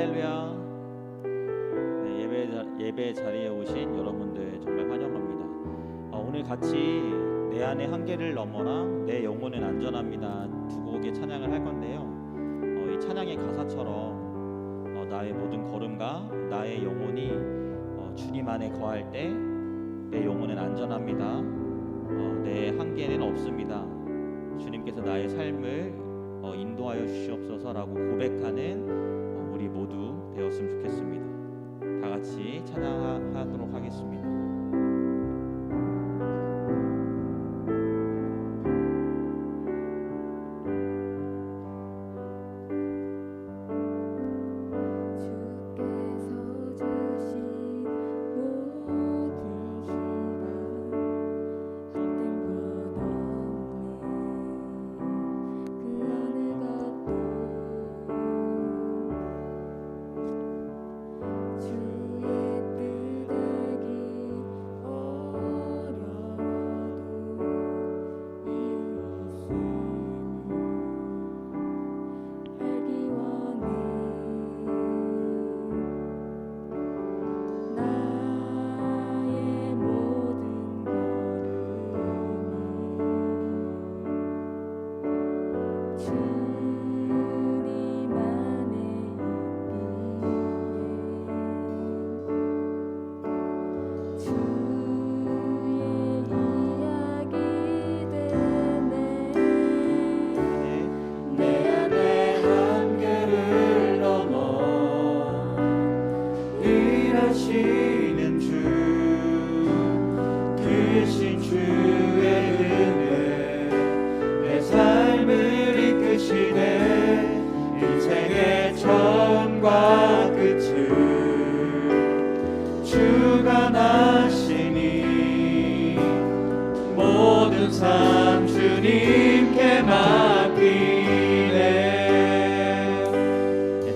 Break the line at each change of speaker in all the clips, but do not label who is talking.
할렐루야. 네, 예배 자리에 오신 여러분들 정말 환영합니다. 오늘 같이 내 안의 한계를 넘어랑 내 영혼은 안전합니다 두 곡의 찬양을 할 건데요. 이 찬양의 가사처럼 나의 모든 걸음과 나의 영혼이 주님 안에 거할 때 내 영혼은 안전합니다. 내 한계는 없습니다. 주님께서 나의 삶을 인도하여 주시옵소서라고 고백하는 우리 모두 되었으면 좋겠습니다. 다 같이 찬양하도록 하겠습니다.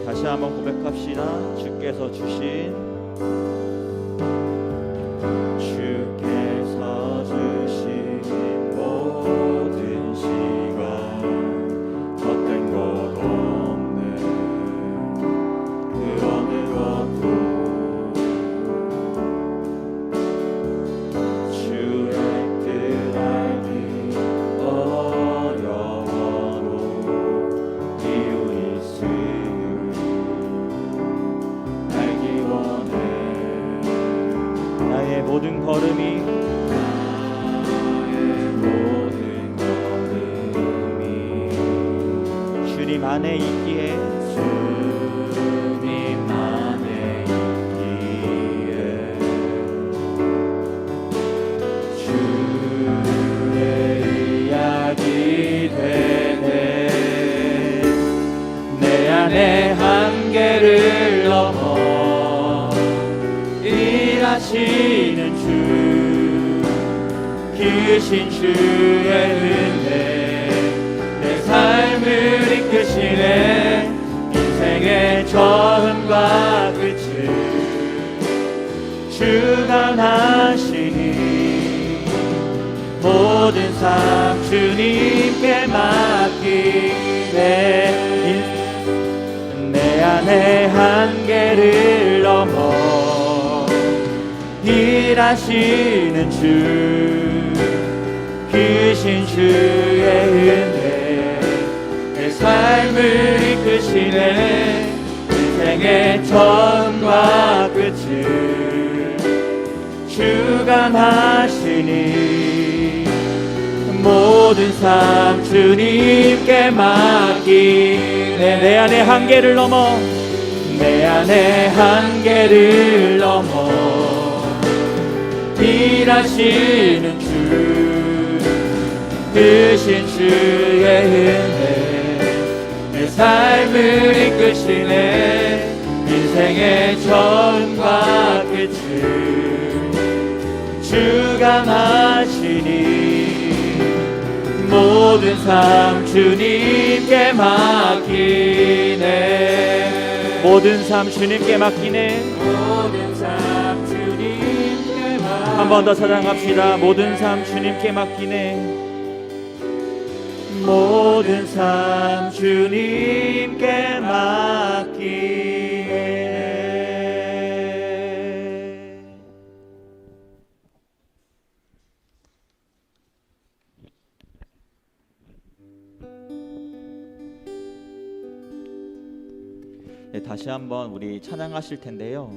다시 한번 고백합시다. 주께서 주신 모든 시간 헛된 것 없네. 그 어느 것도 주의 뜻 알기 어려워도 이유 있음을 알기 원해. 나의 모든 걸음이 주님 안에 있기에 주의 이야기 되네. 내 안의 한계를 넘어 일하시는 주, 크신 주의 은혜 삶을 이끄시네. 인생의 처음과 끝을 주관하시니 모든 삶 주님께 맡기네. 내 안의 한계를 넘어 일하시는 주, 크신 주의 은혜 삶을 이끄시네. 인생의 처음과 끝을 주관하시니 모든 삶 주님께 맡기네. 내 안의 한계를 넘어 일하시는 주, 크신 주의 은혜 내 삶을 이끄시네. 인생의 처음과 끝을 주관하시니 모든 삶 주님께 맡기네. 모든 삶 주님께 맡기네. 한 번 더 찬양합시다. 모든 삶 주님께 맡기네. 모든 삶 주님께 맡기네. 네, 다시 한번 우리 찬양하실 텐데요.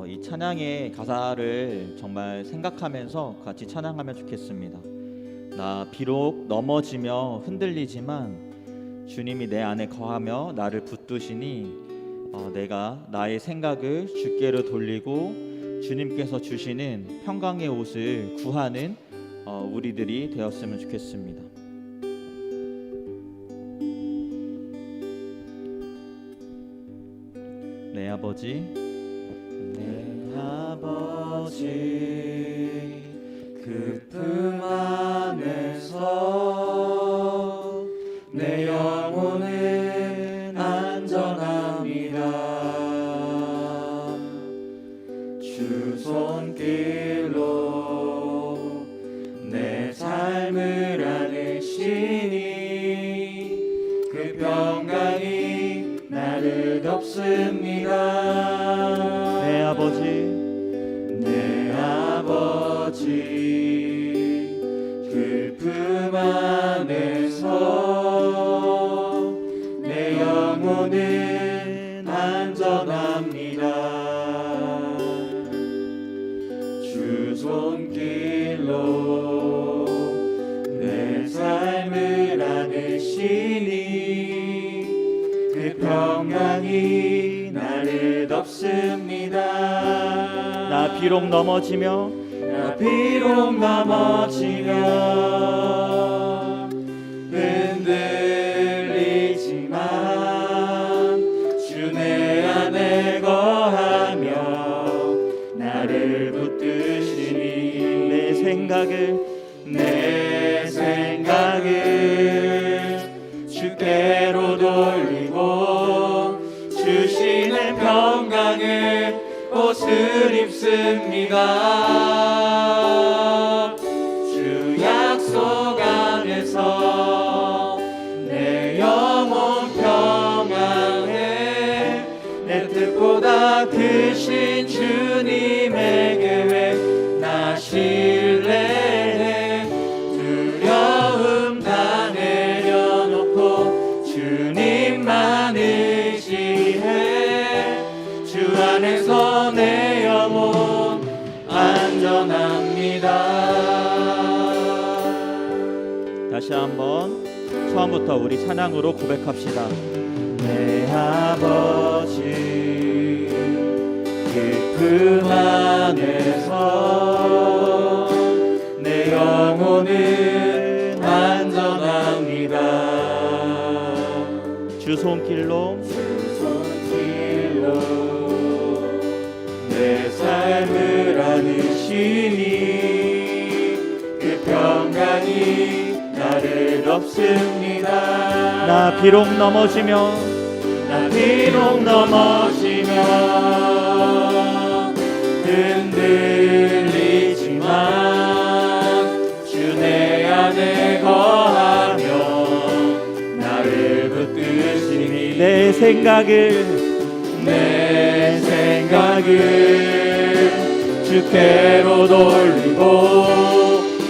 이 찬양의 가사를 정말 생각하면서 같이 찬양하면 좋겠습니다. 나 비록 넘어지며 흔들리지만 주님이 내 안에 거하며 나를 붙드시니 내가 나의 생각을 주께로 돌리고 주님께서 주시는 평강의 옷을 구하는 우리들이 되었으면 좋겠습니다. 내 아버지, 내 아버지, 그 품 안에서 내 영혼은 안전합니다. 주 손길로 내 삶을 안으시니 그 평강이 나를 덮습니다. 내 아버지, 내 아버지, 그 품 안에서 내 영혼은 안전합니다. 주 손길로 내 삶을 안으시니 그 평강이 나를 덮습니다. 나 비록 넘어지며 흔들리지만 주 내 안에 거하며 나를 붙드시니 내 생각을 주께로 돌리고 주시는 평강을 옷을 입습니다. 주 약속 안에서 내 영혼 평안해 내 뜻보다 크신 주님의 계획 나 신뢰해 두려움 다 내려놓고 주님만 의지해 주 안에서 내 영혼 안전합니다. 다시 한번 처음부터 우리 찬양으로 고백합시다. 내 아버지 그 품 안에서 내 영혼은 안전합니다. 주 손길로 내 삶을 안으시니 그 평강이 나를 덮습니다. 나 비록 넘어지며 흔들리지만 주 내 안에 거하며 나를 붙드시니 내 생각을 주께로 돌리고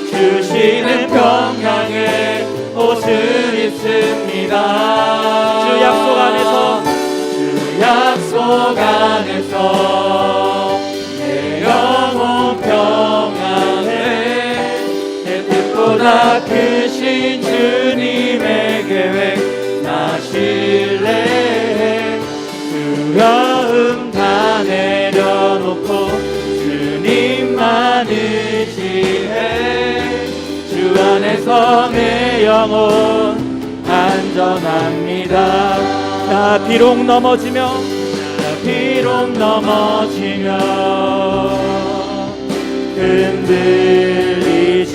주시는 평강의 옷을 입습니다. 주 약속 안에서 내 영혼 평안해 내 뜻보다 크신 주님의 계획 나 신뢰해 두려움 다 내려놓고 주님만 의지해 주 안에서 내 영혼 안전합니다. 나 비록 넘어지며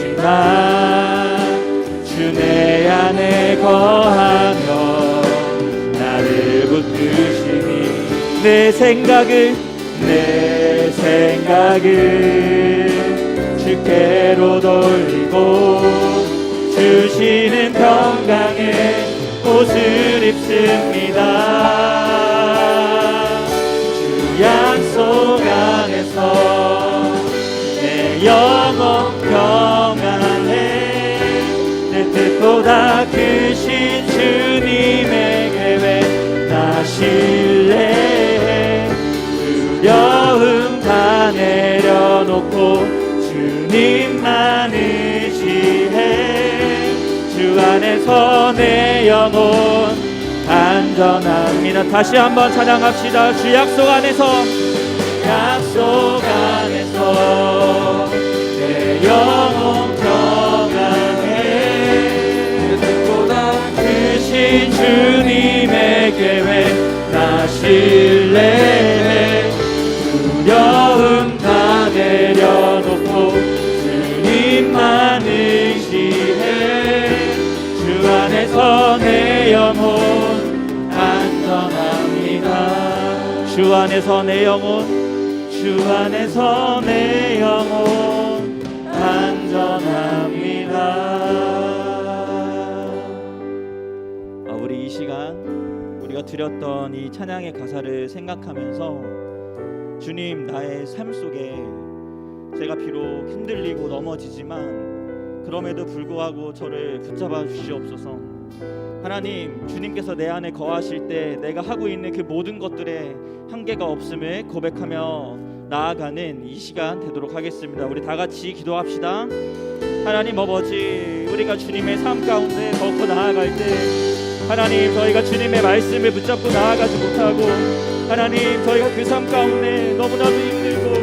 흔들리지만 주 내 안에 거하며 나를 붙드시니 내 생각을 주께로 돌리고 주시는 평강의 옷을 입습니다. 주 약속 안에서 내 영혼 평안해 내 뜻보다 크신 주님의 계획 나 신뢰해 안에서 내 영혼 안전합니다. 다시 한번 찬양합시다. 주 약속 안에서 내 영혼 평안해. 크신 주님의 계획 나 신뢰해. 두려움 다 내려놓고 주님만 의지해. 주 안에서 내 영혼 안전합니다. 주 안에서 내 영혼, 주 안에서 내 영혼 안전합니다. 우리 이 시간 우리가 드렸던 이 찬양의 가사를 생각하면서 주님, 나의 삶 속에 제가 비록 흔들리고 넘어지지만 그럼에도 불구하고 저를 붙잡아 주시옵소서. 하나님, 주님께서 내 안에 거하실 때 내가 하고 있는 그 모든 것들에 한계가 없음을 고백하며 나아가는 이 시간 되도록 하겠습니다. 우리 다 같이 기도합시다. 하나님 아버지, 우리가 주님의 삶 가운데 더욱더 나아갈 때 하나님, 저희가 주님의 말씀을 붙잡고 나아가지 못하고 하나님, 저희가 그 삶 가운데 너무나도 힘들고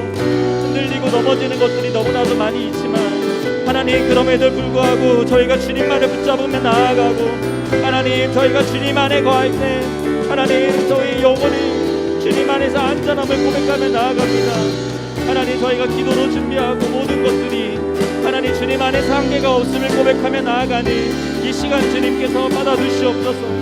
흔들리고 넘어지는 것들이 너무나도 많이 있지만 하나님, 그럼에도 불구하고 저희가 주님만을 붙잡으며 나아가고 하나님, 저희가 주님 안에 거할 때 하나님, 저희 영혼이 주님 안에서 안전함을 고백하며 나아갑니다. 하나님, 저희가 기도로 준비하고 모든 것들이 하나님 주님 안에서 한계가 없음을 고백하며 나아가는 이 시간 주님께서 받아주시옵소서.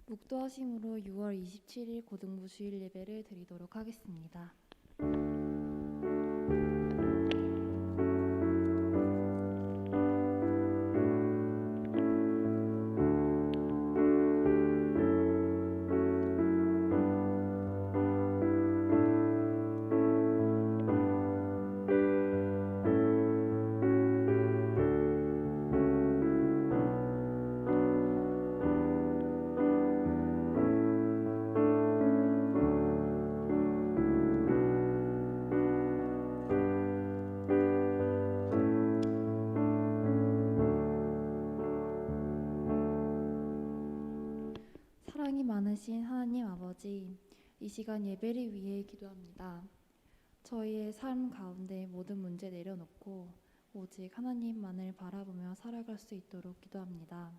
묵도하심으로 6월 27일 고등부 주일 예배를 드리도록 하겠습니다. 사랑이 많으신 하나님 아버지, 이 시간 예배를 위해 기도합니다. 저희의 삶 가운데 모든 문제 내려놓고 오직 하나님만을 바라보며 살아갈 수 있도록 기도합니다.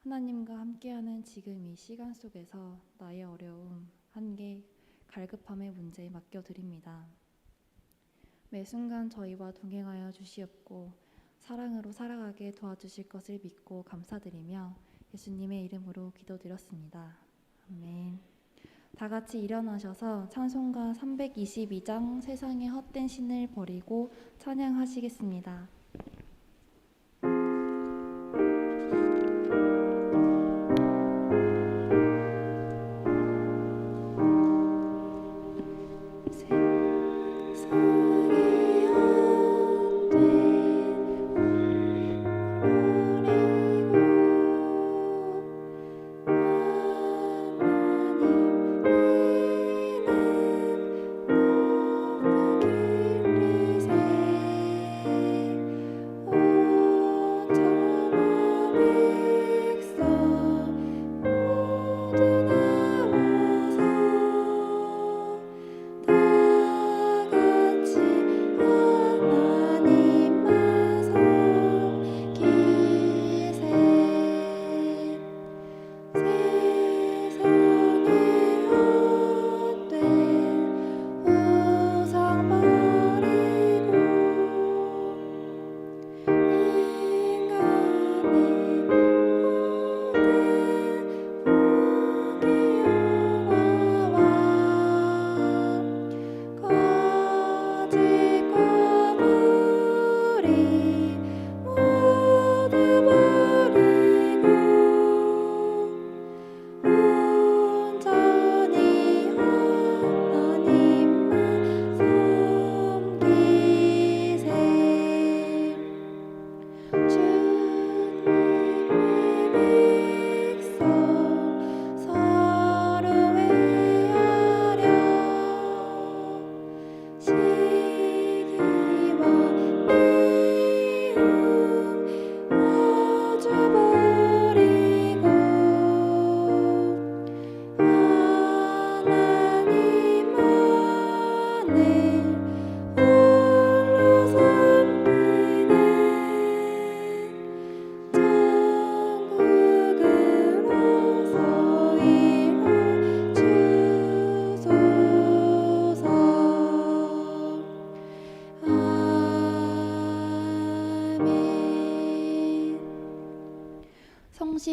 하나님과 함께하는 지금 이 시간 속에서 나의 어려움, 한계, 갈급함의 문제 맡겨드립니다. 매 순간 저희와 동행하여 주시옵고 사랑으로 살아가게 도와주실 것을 믿고 감사드리며 예수님의 이름으로 기도드렸습니다. 아멘. 다 같이 일어나셔서 찬송가 322장 세상의 헛된 신을 버리고 찬양하시겠습니다.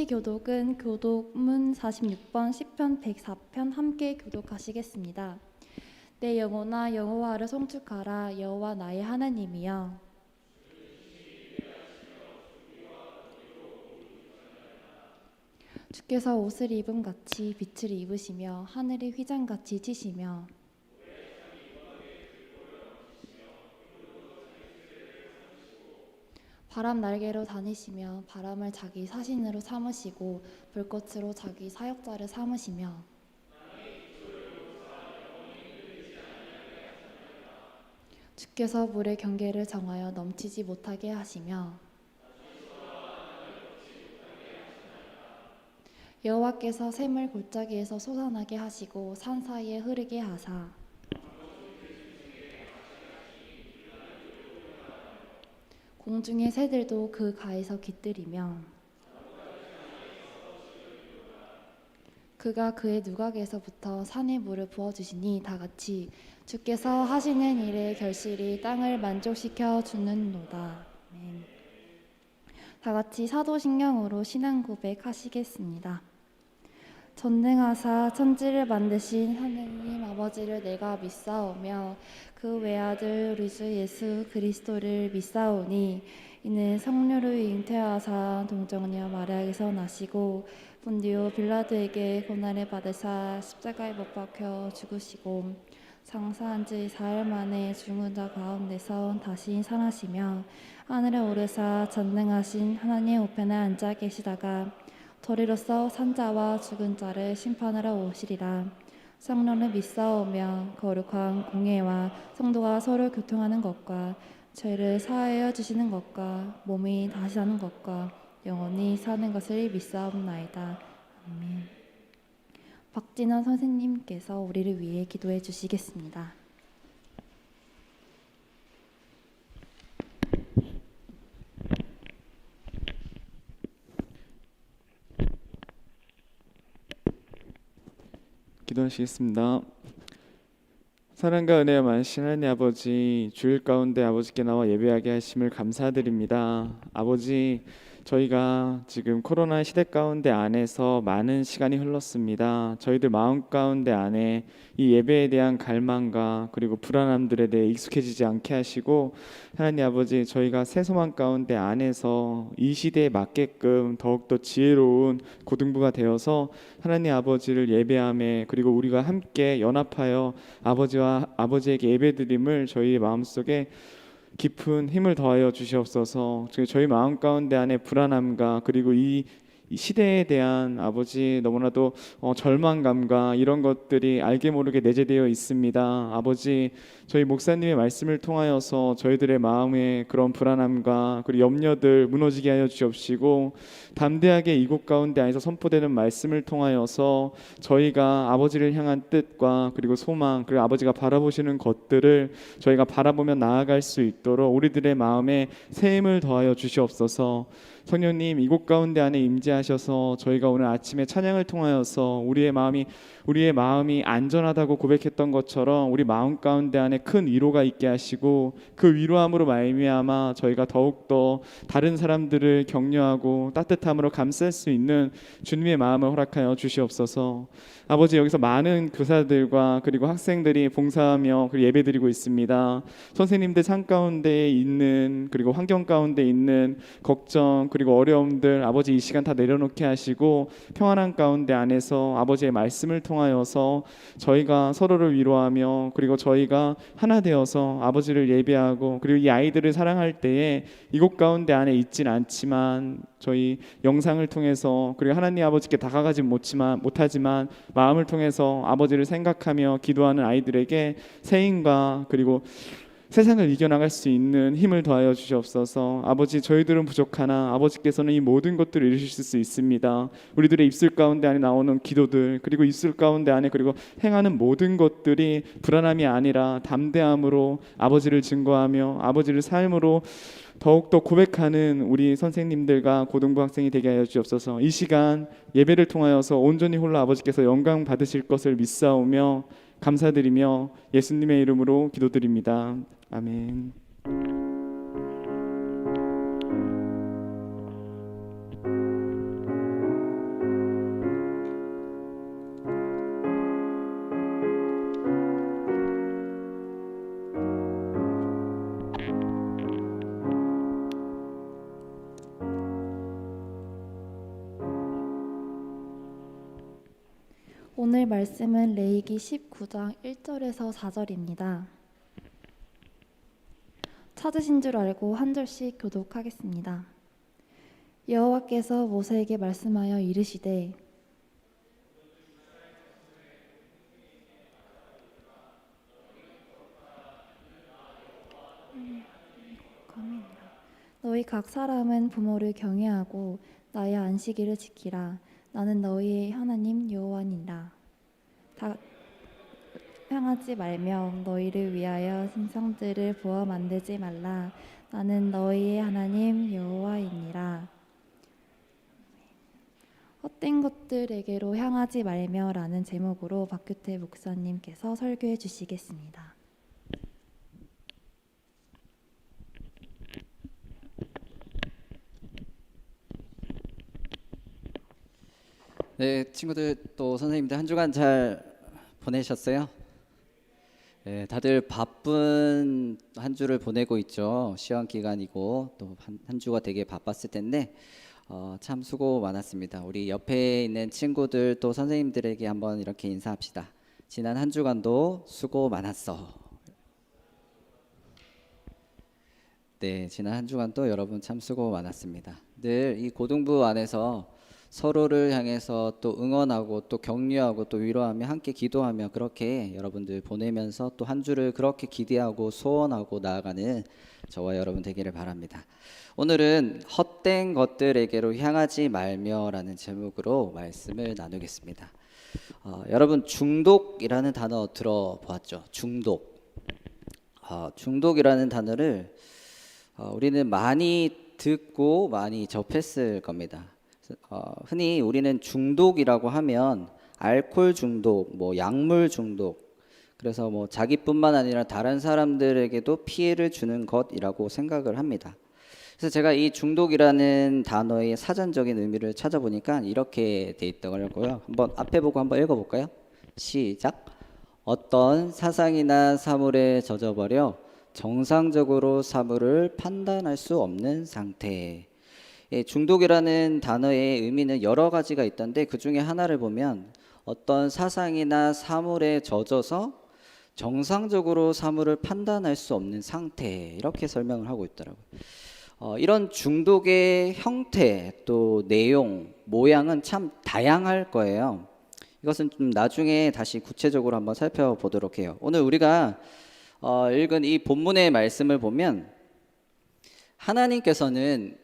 함께 교독은 교독문 46번 시편 104편 함께 교독하시겠습니다. 내 영혼아 여호와를 송축하라. 여호와 나의 하나님이여. 주께서 옷을 입음 같이 빛을 입으시며 하늘이 휘장같이 치시며 바람 날개로 다니시며 바람을 자기 사신으로 삼으시고 불꽃으로 자기 사역자를 삼으시며 주께서 물의 경계를 정하여 넘치지 못하게 하시며 여호와께서 샘을 골짜기에서 솟아나게 하시고 산 사이에 흐르게 하사 공중의 새들도 그 가에서 깃들이며 그가 그의 누각에서부터 산에 물을 부어주시니 다같이 주께서 하시는 일의 결실이 땅을 만족시켜 주는도다. 아멘. 다같이 사도신경으로 신앙 고백하시겠습니다. 전능하사 천지를 만드신 하느님 아버지를 내가 믿사오며 그 외아들 우리 주 예수 그리스도를 믿사오니 이는 성령으로 잉태하사 동정녀 마리아에게서 나시고 본디오 빌라도에게 고난을 받으사 십자가에 못 박혀 죽으시고 장사한 지 사흘 만에 죽은 자 가운데서 다시 살아시며 하늘에 오르사 전능하신 하나님 우편에 앉아 계시다가 도리로서 산자와 죽은 자를 심판하러 오시리라. 성령을 믿사오며 거룩한 공예와 성도가 서로 교통하는 것과 죄를 사하여 주시는 것과 몸이 다시 사는 것과 영원히 사는 것을 믿사옵나이다. 아멘. 박진원 선생님께서 우리를 위해 기도해 주시겠습니다.
기도하시겠습니다. 사랑과 은혜가 많으신 하나님 아버지, 주일 가운데 아버지께 나와 예배하게 하심을 감사드립니다. 아버지, 저희가 지금 코로나 시대 가운데 안에서 많은 시간이 흘렀습니다. 저희들 마음 가운데 안에 이 예배에 대한 갈망과 그리고 불안함들에 대해 익숙해지지 않게 하시고, 하나님 아버지, 저희가 새 소망 가운데 안에서 이 시대에 맞게끔 더욱더 지혜로운 고등부가 되어서 하나님 아버지를 예배함에, 그리고 우리가 함께 연합하여 아버지에게 예배드림을 저희 마음속에 깊은 힘을 더하여 주시옵소서. 저희 마음 가운데 안에 불안함과 그리고 이 시대에 대한 아버지 너무나도 절망감과 이런 것들이 알게 모르게 내재되어 있습니다. 아버지, 저희 목사님의 말씀을 통하여서 저희들의 마음에 그런 불안함과 그리고 염려들 무너지게 하여 주옵시고, 담대하게 이곳 가운데 안에서 선포되는 말씀을 통하여서 저희가 아버지를 향한 뜻과 그리고 소망, 그리고 아버지가 바라보시는 것들을 저희가 바라보며 나아갈 수 있도록 우리들의 마음에 새 힘을 더하여 주시옵소서. 성령님, 이곳 가운데 안에 임재하셔서 저희가 오늘 아침에 찬양을 통하여서 우리의 마음이 안전하다고 고백했던 것처럼 우리 마음 가운데 안에 큰 위로가 있게 하시고, 그 위로함으로 말미암아 저희가 더욱더 다른 사람들을 격려하고 따뜻함으로 감쌀 수 있는 주님의 마음을 허락하여 주시옵소서. 아버지, 여기서 많은 교사들과 그리고 학생들이 봉사하며 그리고 예배드리고 있습니다. 선생님들 삶 가운데 있는, 그리고 환경 가운데 있는 걱정 그리고 어려움들 아버지 이 시간 다 내려놓게 하시고, 평안한 가운데 안에서 아버지의 말씀을 통하여서 저희가 서로를 위로하며 그리고 저희가 하나 되어서 아버지를 예배하고, 그리고 이 아이들을 사랑할 때에 이곳 가운데 안에 있진 않지만 저희 영상을 통해서 그리고 하나님 아버지께 다가가지 못하지만 마음을 통해서 아버지를 생각하며 기도하는 아이들에게 새 힘과 그리고 세상을 이겨나갈 수 있는 힘을 더하여 주시옵소서. 아버지, 저희들은 부족하나 아버지께서는 이 모든 것들을 이루실 수 있습니다. 우리들의 입술 가운데 안에 나오는 기도들, 그리고 입술 가운데 안에 그리고 행하는 모든 것들이 불안함이 아니라 담대함으로 아버지를 증거하며 아버지를 삶으로 더욱더 고백하는 우리 선생님들과 고등부 학생이 되게 하여 주옵소서. 이 시간 예배를 통하여서 온전히 홀로 아버지께서 영광 받으실 것을 믿사오며 감사드리며 예수님의 이름으로 기도드립니다. 아멘.
오늘 말씀은 레위기 19장 1절에서 4절입니다. 찾으신 줄 알고 한 절씩 교독하겠습니다. 여호와께서 모세에게 말씀하여 이르시되 너희 각 사람은 부모를 경외하고 나의 안식일을 지키라. 나는 너희의 하나님 여호와니라. 다 향하지 말며 너희를 위하여 신상들을 부어 만들지 말라. 나는 너희의 하나님 여호와이니라. 헛된 것들에게로 향하지 말며라는 제목으로 박규태 목사님께서 설교해 주시겠습니다.
네, 친구들 또 선생님들 한 주간 잘 보내셨어요? 네, 다들 바쁜 한 주를 보내고 있죠. 시험 기간이고 또 한 주가 되게 바빴을 텐데 참 수고 많았습니다. 우리 옆에 있는 친구들 또 선생님들에게 한번 이렇게 인사합시다. 지난 한 주간도 수고 많았어. 네, 지난 한 주간도 여러분 참 수고 많았습니다. 늘 이 고등부 안에서 서로를 향해서 또 응원하고 또 격려하고 또 위로하며 함께 기도하며 그렇게 여러분들 보내면서 또 한 주를 그렇게 기대하고 소원하고 나아가는 저와 여러분 되기를 바랍니다. 오늘은 헛된 것들에게로 향하지 말며라는 제목으로 말씀을 나누겠습니다. 여러분 중독이라는 단어 들어보았죠? 중독이라는 단어를 우리는 많이 듣고 많이 접했을 겁니다. 흔히 우리는 중독이라고 하면 알코올 중독, 뭐 약물 중독, 그래서 뭐 자기뿐만 아니라 다른 사람들에게도 피해를 주는 것이라고 생각을 합니다. 그래서 제가 이 중독이라는 단어의 사전적인 의미를 찾아보니까 이렇게 돼 있더라고요. 한번 앞에 보고 한번 읽어볼까요? 시작. 어떤 사상이나 사물에 젖어버려 정상적으로 사물을 판단할 수 없는 상태. 중독이라는 단어의 의미는 여러 가지가 있던데 그 중에 하나를 보면 어떤 사상이나 사물에 젖어서 정상적으로 사물을 판단할 수 없는 상태, 이렇게 설명을 하고 있더라고요. 이런 중독의 형태, 또 내용, 모양은 참 다양할 거예요. 이것은 좀 나중에 다시 구체적으로 한번 살펴보도록 해요. 오늘 우리가 읽은 이 본문의 말씀을 보면 하나님께서는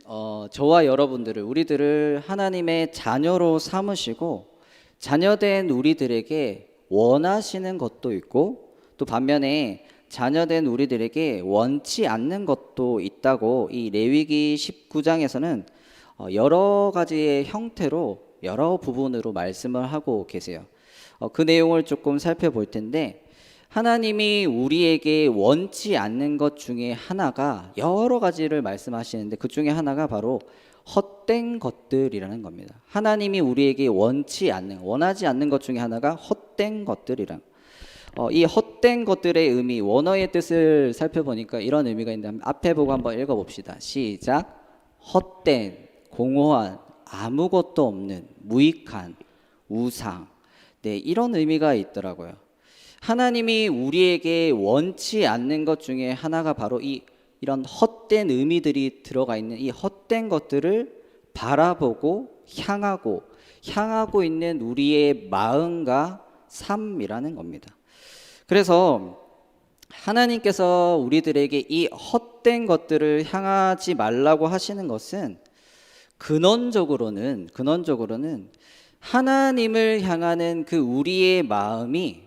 저와 여러분들을, 우리들을 하나님의 자녀로 삼으시고 자녀된 우리들에게 원하시는 것도 있고 또 반면에 자녀된 우리들에게 원치 않는 것도 있다고 이 레위기 19장에서는 여러 가지의 형태로 여러 부분으로 말씀을 하고 계세요. 그 내용을 조금 살펴볼 텐데 하나님이 우리에게 원치 않는 것 중에 하나가 여러 가지를 말씀하시는데 그 중에 하나가 바로 헛된 것들이라는 겁니다. 하나님이 우리에게 원하지 않는 것 중에 하나가 헛된 것들이란. 이 헛된 것들의 의미, 원어의 뜻을 살펴보니까 이런 의미가 있는데 앞에 보고 한번 읽어봅시다. 시작. 헛된, 공허한, 아무것도 없는, 무익한, 우상. 네, 이런 의미가 있더라고요. 하나님이 우리에게 원치 않는 것 중에 하나가 바로 이런 헛된 의미들이 들어가 있는 이 헛된 것들을 바라보고 향하고 있는 우리의 마음과 삶이라는 겁니다. 그래서 하나님께서 우리들에게 이 헛된 것들을 향하지 말라고 하시는 것은 근원적으로는 하나님을 향하는 우리의 마음이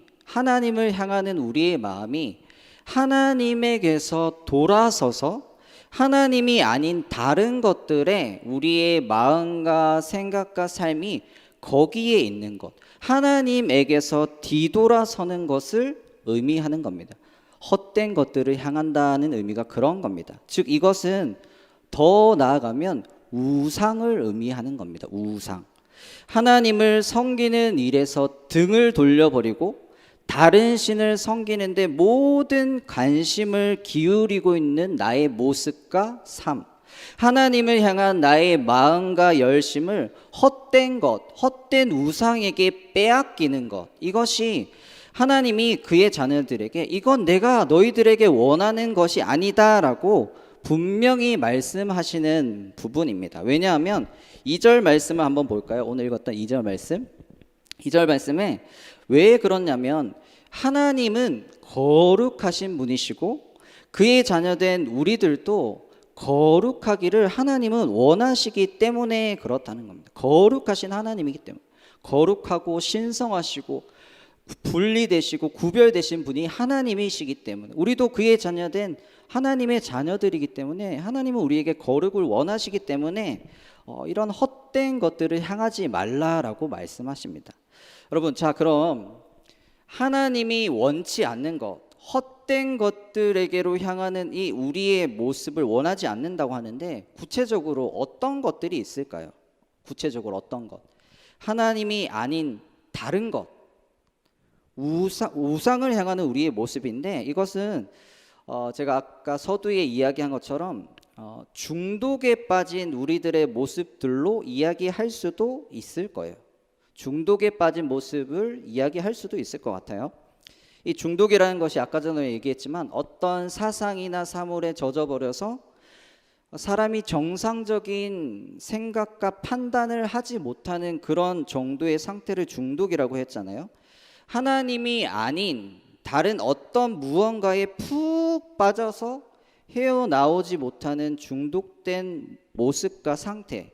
하나님에게서 돌아서서 하나님이 아닌 다른 것들에 우리의 마음과 생각과 삶이 거기에 있는 것, 하나님에게서 뒤돌아서는 것을 의미하는 겁니다. 헛된 것들을 향한다는 의미가 그런 겁니다. 즉 이것은 더 나아가면 우상을 의미하는 겁니다. 우상. 하나님을 섬기는 일에서 등을 돌려버리고 다른 신을 섬기는데 모든 관심을 기울이고 있는 나의 모습과 삶. 하나님을 향한 나의 마음과 열심을 헛된 것, 헛된 우상에게 빼앗기는 것, 이것이 하나님이 그의 자녀들에게 이건 내가 너희들에게 원하는 것이 아니다라고 분명히 말씀하시는 부분입니다. 왜냐하면 2절 말씀을 한번 볼까요? 오늘 읽었던 2절 말씀. 2절 말씀에 왜 그러냐면 하나님은 거룩하신 분이시고 그의 자녀된 우리들도 거룩하기를 하나님은 원하시기 때문에 그렇다는 겁니다. 거룩하신 하나님이기 때문에. 거룩하고 신성하시고 분리되시고 구별되신 분이 하나님이시기 때문에, 우리도 그의 자녀된 하나님의 자녀들이기 때문에 하나님은 우리에게 거룩을 원하시기 때문에 이런 헛된 것들을 향하지 말라라고 말씀하십니다. 여러분, 자, 그럼 하나님이 원치 않는 것, 헛된 것들에게로 향하는 이 우리의 모습을 원하지 않는다고 하는데 구체적으로 어떤 것들이 있을까요? 구체적으로 어떤 것? 하나님이 아닌 다른 것, 우상을 향하는 우리의 모습인데, 이것은 제가 아까 서두에 이야기한 것처럼 중독에 빠진 우리들의 모습들로 이야기할 수도 있을 거예요. 중독에 빠진 모습을 이야기할 수도 있을 것 같아요. 이 중독이라는 것이 아까 전에 얘기했지만 어떤 사상이나 사물에 젖어버려서 사람이 정상적인 생각과 판단을 하지 못하는 그런 정도의 상태를 중독이라고 했잖아요. 하나님이 아닌 다른 어떤 무언가에 푹 빠져서 헤어나오지 못하는 중독된 모습과 상태,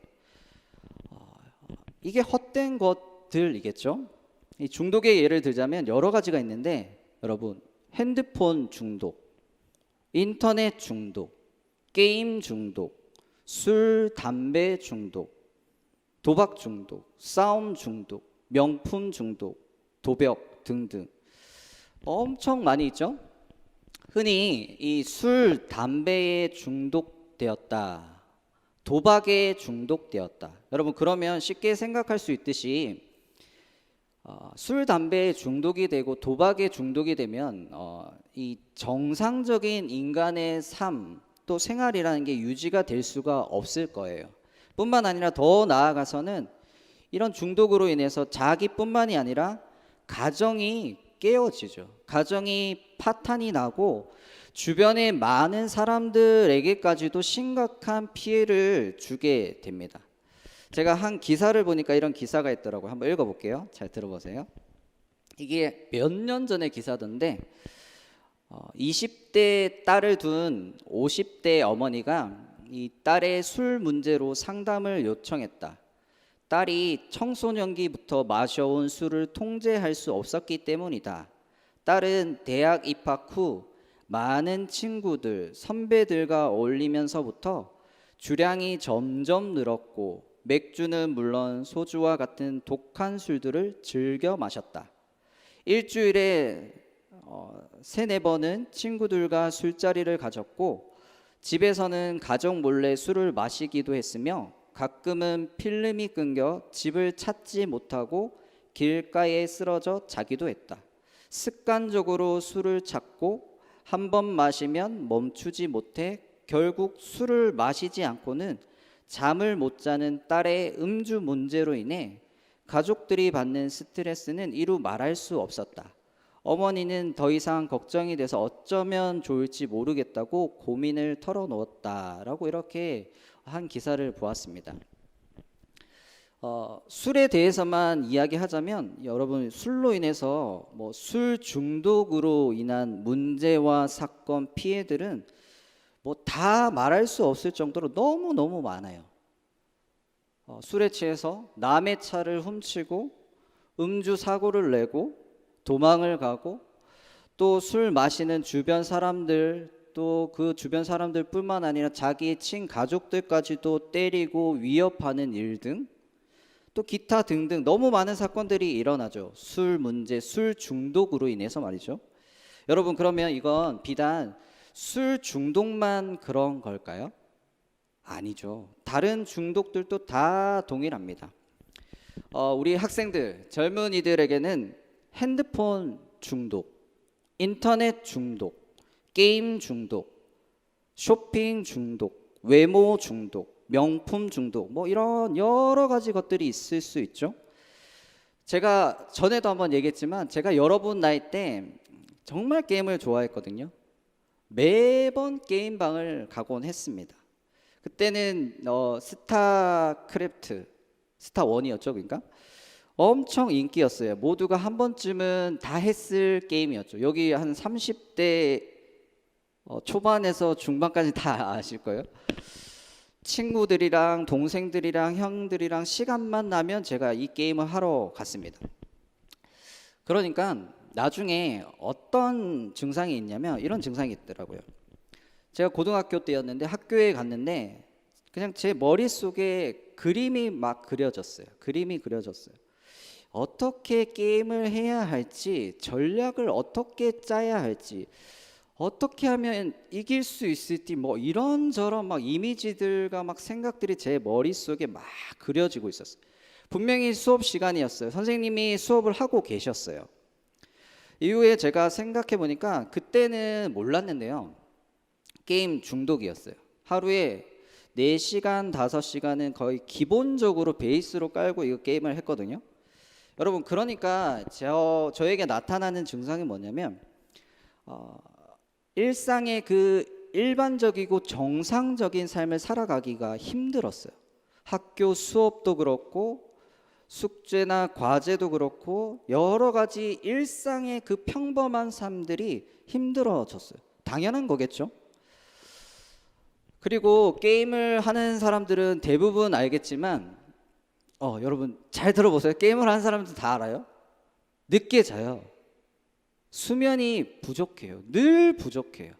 이게 헛된 것들이겠죠. 이 중독의 예를 들자면 여러 가지가 있는데, 여러분, 핸드폰 중독, 인터넷 중독, 게임 중독, 술, 담배 중독, 도박 중독, 싸움 중독, 명품 중독, 도벽 등등 엄청 많이 있죠. 흔히 이 술, 담배에 중독되었다, 도박에 중독되었다. 여러분, 그러면 쉽게 생각할 수 있듯이 술, 담배에 중독이 되고 도박에 중독이 되면 이 정상적인 인간의 삶, 또 생활이라는 게 유지가 될 수가 없을 거예요. 뿐만 아니라 더 나아가서는 이런 중독으로 인해서 자기뿐만이 아니라 가정이 깨어지죠. 가정이 파탄이 나고 주변의 많은 사람들에게까지도 심각한 피해를 주게 됩니다. 제가 한 기사를 보니까 이런 기사가 있더라고요. 한번 읽어볼게요. 잘 들어보세요. 이게 몇 년 전의 기사던데 20대 딸을 둔 50대 어머니가 이 딸의 술 문제로 상담을 요청했다. 딸이 청소년기부터 마셔온 술을 통제할 수 없었기 때문이다. 딸은 대학 입학 후 많은 친구들, 선배들과 어울리면서부터 주량이 점점 늘었고 맥주는 물론 소주와 같은 독한 술들을 즐겨 마셨다. 일주일에 3-4번은 친구들과 술자리를 가졌고 집에서는 가족 몰래 술을 마시기도 했으며 가끔은 필름이 끊겨 집을 찾지 못하고 길가에 쓰러져 자기도 했다. 습관적으로 술을 찾고 한 번 마시면 멈추지 못해 결국 술을 마시지 않고는 잠을 못 자는 딸의 음주 문제로 인해 가족들이 받는 스트레스는 이루 말할 수 없었다. 어머니는 더 이상 걱정이 돼서 어쩌면 좋을지 모르겠다고 고민을 털어놓았다라고 이렇게 한 기사를 보았습니다. 술에 대해서만 이야기하자면 여러분, 술로 인해서 술 중독으로 인한 문제와 사건, 피해들은 다 말할 수 없을 정도로 너무너무 많아요. 술에 취해서 남의 차를 훔치고 음주 사고를 내고 도망을 가고 또 술 마시는 주변 사람들, 또 그 주변 사람들뿐만 아니라 자기의 친가족들까지도 때리고 위협하는 일 등, 또 기타 등등 너무 많은 사건들이 일어나죠. 술 문제, 술 중독으로 인해서 말이죠. 여러분, 그러면 이건 비단 술 중독만 그런 걸까요? 아니죠. 다른 중독들도 다 동일합니다. 우리 학생들, 젊은이들에게는 핸드폰 중독, 인터넷 중독, 게임 중독, 쇼핑 중독, 외모 중독, 명품 중독, 뭐 이런 여러 가지 것들이 있을 수 있죠. 제가 전에도 한번 얘기했지만 제가 여러분 나이 때 정말 게임을 좋아했거든요. 매번 게임방을 가곤 했습니다. 그때는 스타크래프트, 스타1이었죠, 그러니까 엄청 인기였어요. 모두가 한 번쯤은 다 했을 게임이었죠. 여기 한 30대 초반에서 중반까지 다 아실 거예요. 친구들이랑 동생들이랑 형들이랑 시간만 나면 제가 이 게임을 하러 갔습니다. 그러니까 나중에 어떤 증상이 있냐면 이런 증상이 있더라고요. 제가 고등학교 때였는데 학교에 갔는데 그냥 제 머릿속에 그림이 막 그려졌어요. 그림이 그려졌어요. 어떻게 게임을 해야 할지, 전략을 어떻게 짜야 할지, 어떻게 하면 이길 수 있을지, 뭐 이런저런 막 이미지들과 막 생각들이 제 머릿속에 막 그려지고 있었어요. 분명히 수업 시간이었어요. 선생님이 수업을 하고 계셨어요. 이후에 제가 생각해 보니까 그때는 몰랐는데요. 게임 중독이었어요. 하루에 4시간, 5시간은 거의 기본적으로 베이스로 깔고 이 게임을 했거든요. 여러분, 그러니까 저에게 나타나는 증상이 뭐냐면 일상의 그 일반적이고 정상적인 삶을 살아가기가 힘들었어요. 학교 수업도 그렇고 숙제나 과제도 그렇고 여러 가지 일상의 그 평범한 삶들이 힘들어졌어요. 당연한 거겠죠. 그리고 게임을 하는 사람들은 대부분 알겠지만 여러분 잘 들어보세요. 게임을 하는 사람들 다 알아요. 늦게 자요. 수면이 부족해요. 늘 부족해요.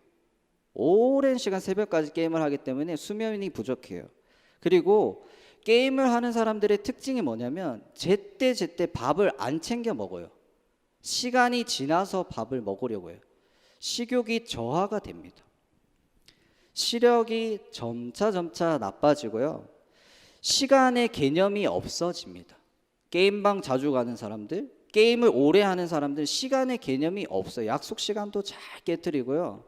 오랜 시간 새벽까지 게임을 하기 때문에 수면이 부족해요. 그리고 게임을 하는 사람들의 특징이 뭐냐면 제때제때 밥을 안 챙겨 먹어요. 시간이 지나서 밥을 먹으려고 해요. 식욕이 저하가 됩니다. 시력이 점차 나빠지고요. 시간의 개념이 없어집니다. 게임방 자주 가는 사람들, 게임을 오래 하는 사람들 시간의 개념이 없어요. 약속 시간도 잘 깨트리고요.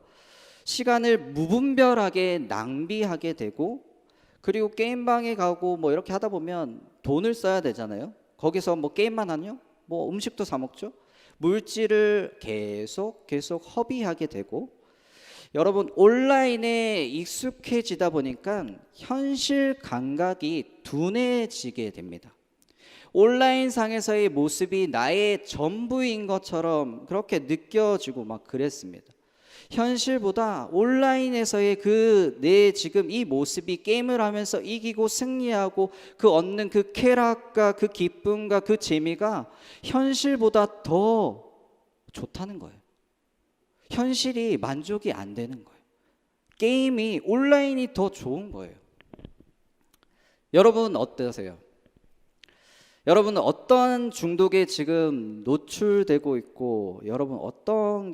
시간을 무분별하게 낭비하게 되고, 그리고 게임방에 가고 뭐 이렇게 하다 보면 돈을 써야 되잖아요. 거기서 뭐 게임만 하냐? 뭐 음식도 사 먹죠. 물질을 계속 허비하게 되고, 여러분 온라인에 익숙해지다 보니까 현실 감각이 둔해지게 됩니다. 온라인 상에서의 모습이 나의 전부인 것처럼 그렇게 느껴지고 막 그랬습니다. 현실보다 온라인에서의 내 지금 이 모습이 게임을 하면서 이기고 승리하고 그 얻는 그 쾌락과 그 기쁨과 그 재미가 현실보다 더 좋다는 거예요. 현실이 만족이 안 되는 거예요. 게임이 온라인이 더 좋은 거예요. 여러분 어떠세요? 여러분은 어떤 중독에 지금 노출되고 있고 여러분 어떤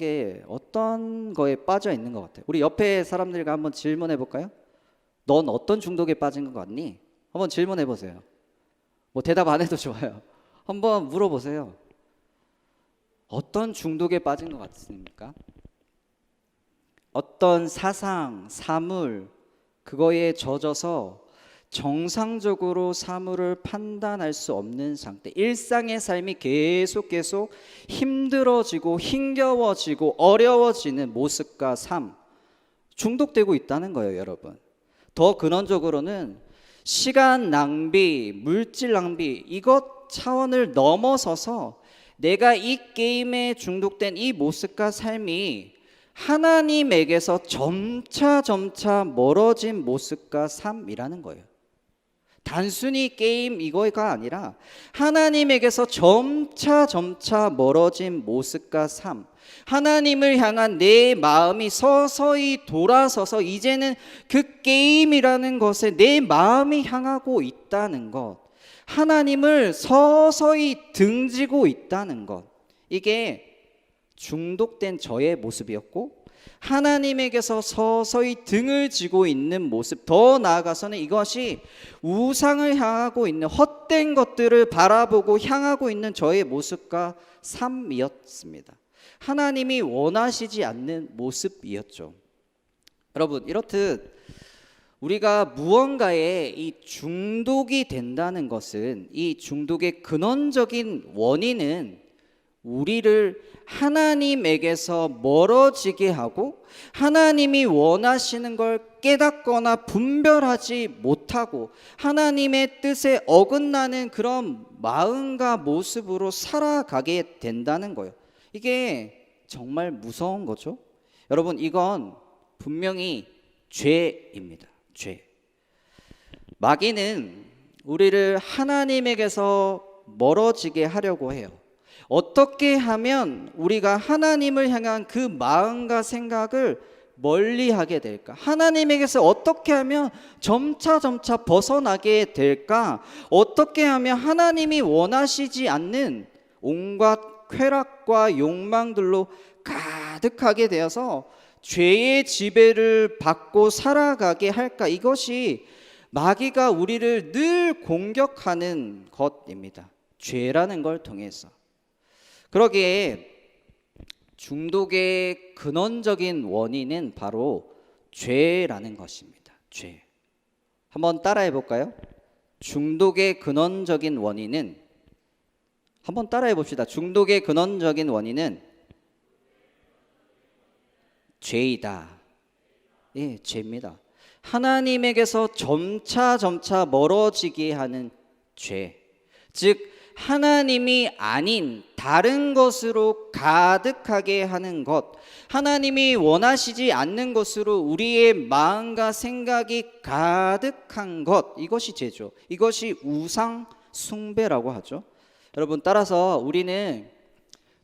거에 빠져 있는 것 같아요? 우리 옆에 사람들과 한번 질문해 볼까요? 넌 어떤 중독에 빠진 것 같니? 한번 질문해 보세요. 뭐 대답 안 해도 좋아요. 한번 물어보세요. 어떤 중독에 빠진 것 같습니까? 어떤 사상, 사물 그거에 젖어서 정상적으로 사물을 판단할 수 없는 상태, 일상의 삶이 계속 힘들어지고 힘겨워지고 어려워지는 모습과 삶, 중독되고 있다는 거예요, 여러분. 더 근원적으로는 시간 낭비, 물질 낭비 이것 차원을 넘어서서 내가 이 게임에 중독된 이 모습과 삶이 하나님에게서 점차 멀어진 모습과 삶이라는 거예요. 단순히 게임 이거가 아니라 하나님에게서 점차 멀어진 모습과 삶, 하나님을 향한 내 마음이 서서히 돌아서서 이제는 그 게임이라는 것에 내 마음이 향하고 있다는 것, 하나님을 서서히 등지고 있다는 것, 이게 중독된 저의 모습이었고, 하나님에게서 서서히 등을 지고 있는 모습, 더 나아가서는 이것이 우상을 향하고 있는 헛된 것들을 바라보고 향하고 있는 저의 모습과 삶이었습니다. 하나님이 원하시지 않는 모습이었죠. 여러분, 이렇듯 우리가 무언가에 이 중독이 된다는 것은, 이 중독의 근원적인 원인은 우리를 하나님에게서 멀어지게 하고 하나님이 원하시는 걸 깨닫거나 분별하지 못하고 하나님의 뜻에 어긋나는 그런 마음과 모습으로 살아가게 된다는 거예요. 이게 정말 무서운 거죠. 여러분, 이건 분명히 죄입니다. 죄. 마귀는 우리를 하나님에게서 멀어지게 하려고 해요. 어떻게 하면 우리가 하나님을 향한 그 마음과 생각을 멀리하게 될까? 하나님에게서 어떻게 하면 점차 벗어나게 될까? 어떻게 하면 하나님이 원하시지 않는 온갖 쾌락과 욕망들로 가득하게 되어서 죄의 지배를 받고 살아가게 할까? 이것이 마귀가 우리를 늘 공격하는 것입니다. 죄라는 걸 통해서. 그러기에 중독의 근원적인 원인은 바로 죄라는 것입니다. 죄. 한번 따라해 볼까요? 중독의 근원적인 원인은, 한번 따라해 봅시다. 중독의 근원적인 원인은 죄이다. 예, 죄입니다. 하나님에게서 점차 멀어지게 하는 죄. 즉 하나님이 아닌 다른 것으로 가득하게 하는 것, 하나님이 원하시지 않는 것으로 우리의 마음과 생각이 가득한 것, 이것이 죄죠. 이것이 우상 숭배라고 하죠. 여러분, 따라서 우리는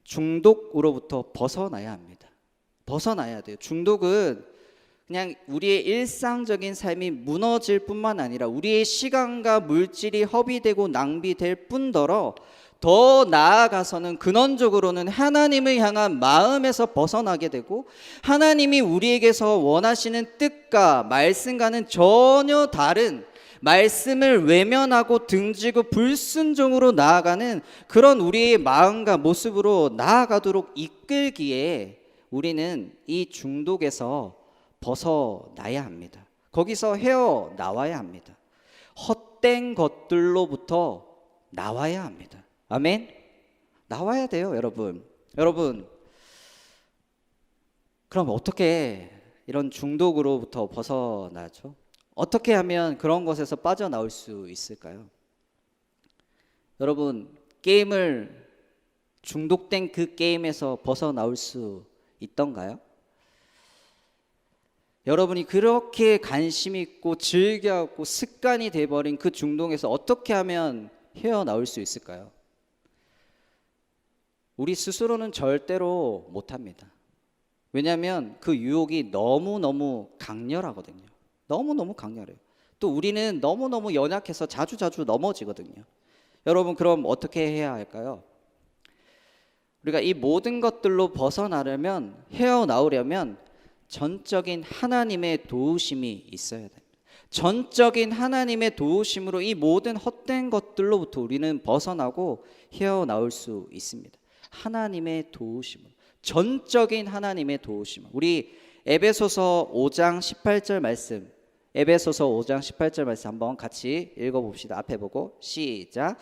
중독으로부터 벗어나야 합니다. 벗어나야 돼요. 중독은 그냥 우리의 일상적인 삶이 무너질 뿐만 아니라 우리의 시간과 물질이 허비되고 낭비될 뿐더러 더 나아가서는 근원적으로는 하나님을 향한 마음에서 벗어나게 되고 하나님이 우리에게서 원하시는 뜻과 말씀과는 전혀 다른 말씀을 외면하고 등지고 불순종으로 나아가는 그런 우리의 마음과 모습으로 나아가도록 이끌기에 우리는 이 중독에서 벗어나야 합니다. 거기서 헤어나와야 합니다. 헛된 것들로부터 나와야 합니다. 아멘. 나와야 돼요, 여러분. 여러분, 그럼 어떻게 이런 중독으로부터 벗어나죠? 어떻게 하면 그런 것에서 빠져나올 수 있을까요? 여러분, 게임을 중독된 그 게임에서 벗어나올 수 있던가요? 여러분이 그렇게 관심 있고 즐겨하고 습관이 돼버린 그 중독에서 어떻게 하면 헤어나올 수 있을까요? 우리 스스로는 절대로 못합니다. 왜냐하면 그 유혹이 너무너무 강렬하거든요. 너무너무 강렬해요. 또 우리는 너무너무 연약해서 자주 넘어지거든요. 여러분, 그럼 어떻게 해야 할까요? 우리가 이 모든 것들로 벗어나려면, 헤어나오려면 전적인 하나님의 도우심이 있어야 됩니다. 전적인 하나님의 도우심으로 이 모든 헛된 것들로부터 우리는 벗어나고 헤어나올 수 있습니다. 하나님의 도우심으로, 전적인 하나님의 도우심. 우리 에베소서 5장 18절 말씀, 에베소서 5장 18절 말씀 한번 같이 읽어봅시다. 앞에 보고 시작.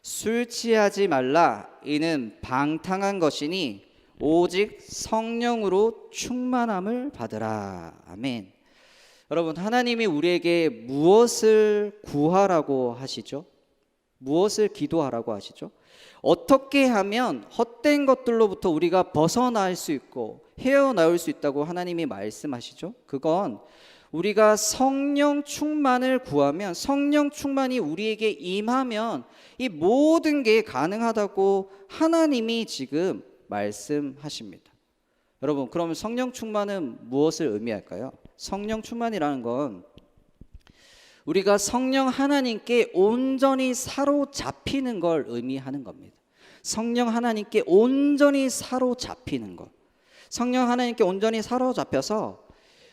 술 취하지 말라. 이는 방탕한 것이니 오직 성령으로 충만함을 받으라. 아멘. 여러분, 하나님이 우리에게 무엇을 구하라고 하시죠? 무엇을 기도하라고 하시죠? 어떻게 하면 헛된 것들로부터 우리가 벗어날 수 있고 헤어나올 수 있다고 하나님이 말씀하시죠? 그건 우리가 성령 충만을 구하면, 성령 충만이 우리에게 임하면 이 모든 게 가능하다고 하나님이 지금 말씀하십니다. 여러분, 그러면 성령 충만은 무엇을 의미할까요? 성령 충만이라는 건 우리가 성령 하나님께 온전히 사로잡히는 걸 의미하는 겁니다. 성령 하나님께 온전히 사로잡히는 것. 성령 하나님께 온전히 사로잡혀서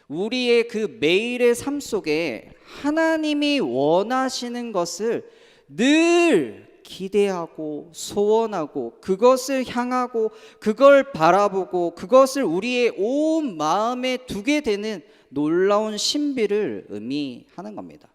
우리의 그 매일의 삶 속에 하나님이 원하시는 것을 늘 기대하고 소원하고 그것을 향하고 그걸 바라보고 그것을 우리의 온 마음에 두게 되는 놀라운 신비를 의미하는 겁니다.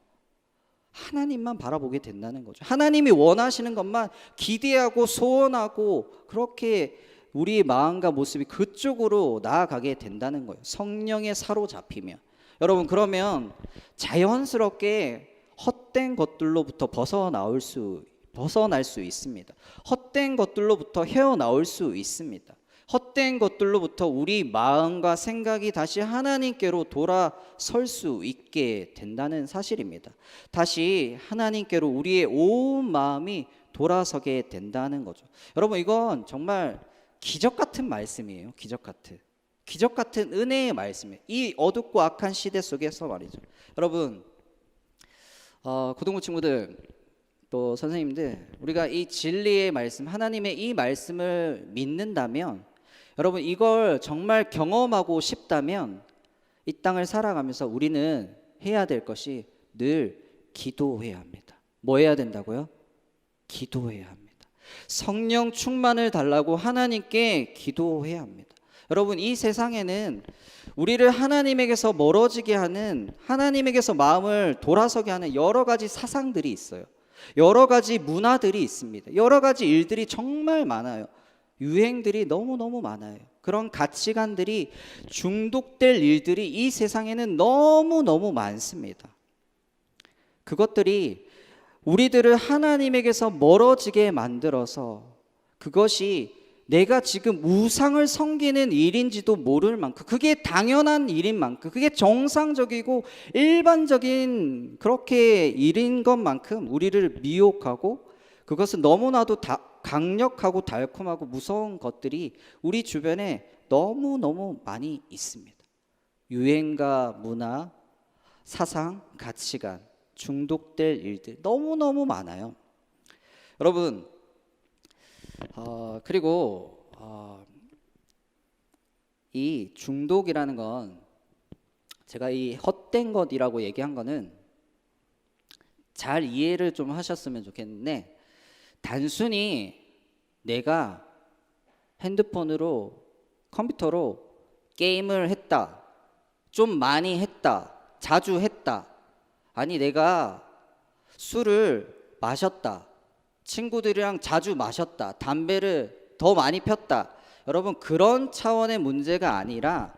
하나님만 바라보게 된다는 거죠. 하나님이 원하시는 것만 기대하고 소원하고 그렇게 우리의 마음과 모습이 그쪽으로 나아가게 된다는 거예요. 성령에 사로잡히면. 여러분, 그러면 자연스럽게 헛된 것들로부터 벗어날 수 있습니다. 헛된 것들로부터 헤어나올 수 있습니다. 헛된 것들로부터 우리 마음과 생각이 다시 하나님께로 돌아설 수 있게 된다는 사실입니다. 다시 하나님께로 우리의 온 마음이 돌아서게 된다는 거죠. 여러분, 이건 정말 기적 같은 말씀이에요. 기적 같은 은혜의 말씀이에요. 이 어둡고 악한 시대 속에서 말이죠. 여러분, 고등부 친구들, 또 선생님들, 우리가 이 진리의 말씀, 하나님의 이 말씀을 믿는다면, 여러분, 이걸 정말 경험하고 싶다면 이 땅을 살아가면서 우리는 해야 될 것이 늘 기도해야 합니다. 뭐 해야 된다고요? 기도해야 합니다. 성령 충만을 달라고 하나님께 기도해야 합니다. 여러분, 이 세상에는 우리를 하나님에게서 멀어지게 하는, 하나님에게서 마음을 돌아서게 하는 여러 가지 사상들이 있어요. 여러 가지 문화들이 있습니다. 여러 가지 일들이 정말 많아요. 유행들이 너무너무 많아요. 그런 가치관들이 중독될 일들이 이 세상에는 너무너무 많습니다. 그것들이 우리들을 하나님에게서 멀어지게 만들어서 그것이 내가 지금 우상을 섬기는 일인지도 모를 만큼, 그게 당연한 일인 만큼, 그게 정상적이고 일반적인 그렇게 일인 것만큼 우리를 미혹하고, 그것은 너무나도 강력하고 달콤하고 무서운 것들이 우리 주변에 너무너무 많이 있습니다. 유행과 문화, 사상, 가치관, 중독될 일들 너무너무 많아요. 여러분, 그리고 이 중독이라는 건, 제가 이 헛된 것이라고 얘기한 거는 잘 이해를 좀 하셨으면 좋겠는데, 단순히 내가 핸드폰으로, 컴퓨터로 게임을 했다, 좀 많이 했다, 자주 했다, 아니 내가 술을 마셨다, 친구들이랑 자주 마셨다, 담배를 더 많이 폈다, 여러분, 그런 차원의 문제가 아니라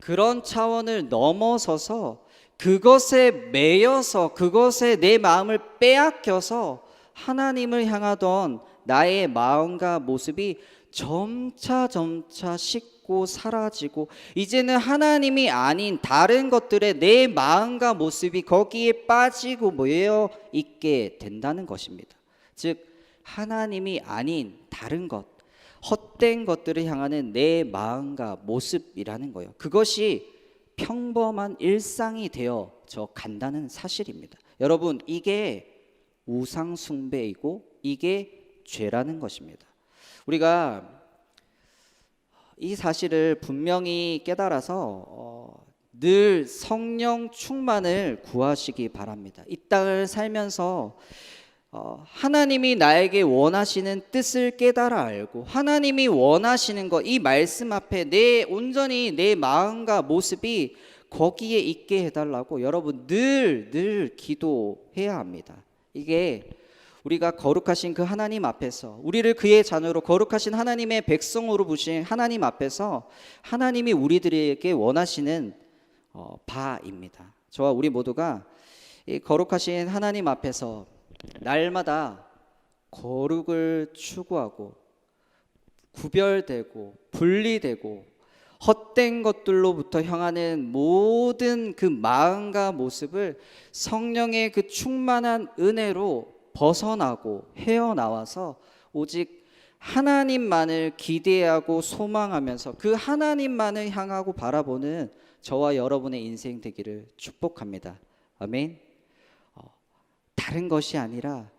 그런 차원을 넘어서서 그것에 매여서 그것에 내 마음을 빼앗겨서 하나님을 향하던 나의 마음과 모습이 점차 식고 사라지고, 이제는 하나님이 아닌 다른 것들에 내 마음과 모습이 거기에 빠지고 모여 있게 된다는 것입니다. 즉, 하나님이 아닌 다른 것, 헛된 것들을 향하는 내 마음과 모습이라는 거예요. 그것이 평범한 일상이 되어져 간다는 사실입니다. 여러분, 이게 우상 숭배이고 이게 죄라는 것입니다. 우리가 이 사실을 분명히 깨달아서 늘 성령 충만을 구하시기 바랍니다. 이 땅을 살면서 하나님이 나에게 원하시는 뜻을 깨달아 알고, 하나님이 원하시는 것, 이 말씀 앞에 온전히 내 마음과 모습이 거기에 있게 해달라고 여러분 늘 기도해야 합니다. 이게 우리가 거룩하신 그 하나님 앞에서, 우리를 그의 자녀로 거룩하신 하나님의 백성으로 부신 하나님 앞에서 하나님이 우리들에게 원하시는 바입니다. 저와 우리 모두가 이 거룩하신 하나님 앞에서 날마다 거룩을 추구하고 구별되고 분리되고 헛된 것들로부터 향하는 모든 그 마음과 모습을 성령의 그 충만한 은혜로 벗어나고 헤어나와서 오직 하나님만을 기대하고 소망하면서 그 하나님만을 향하고 바라보는 저와 여러분의 인생 되기를 축복합니다. 아멘. 다른 것이 아니라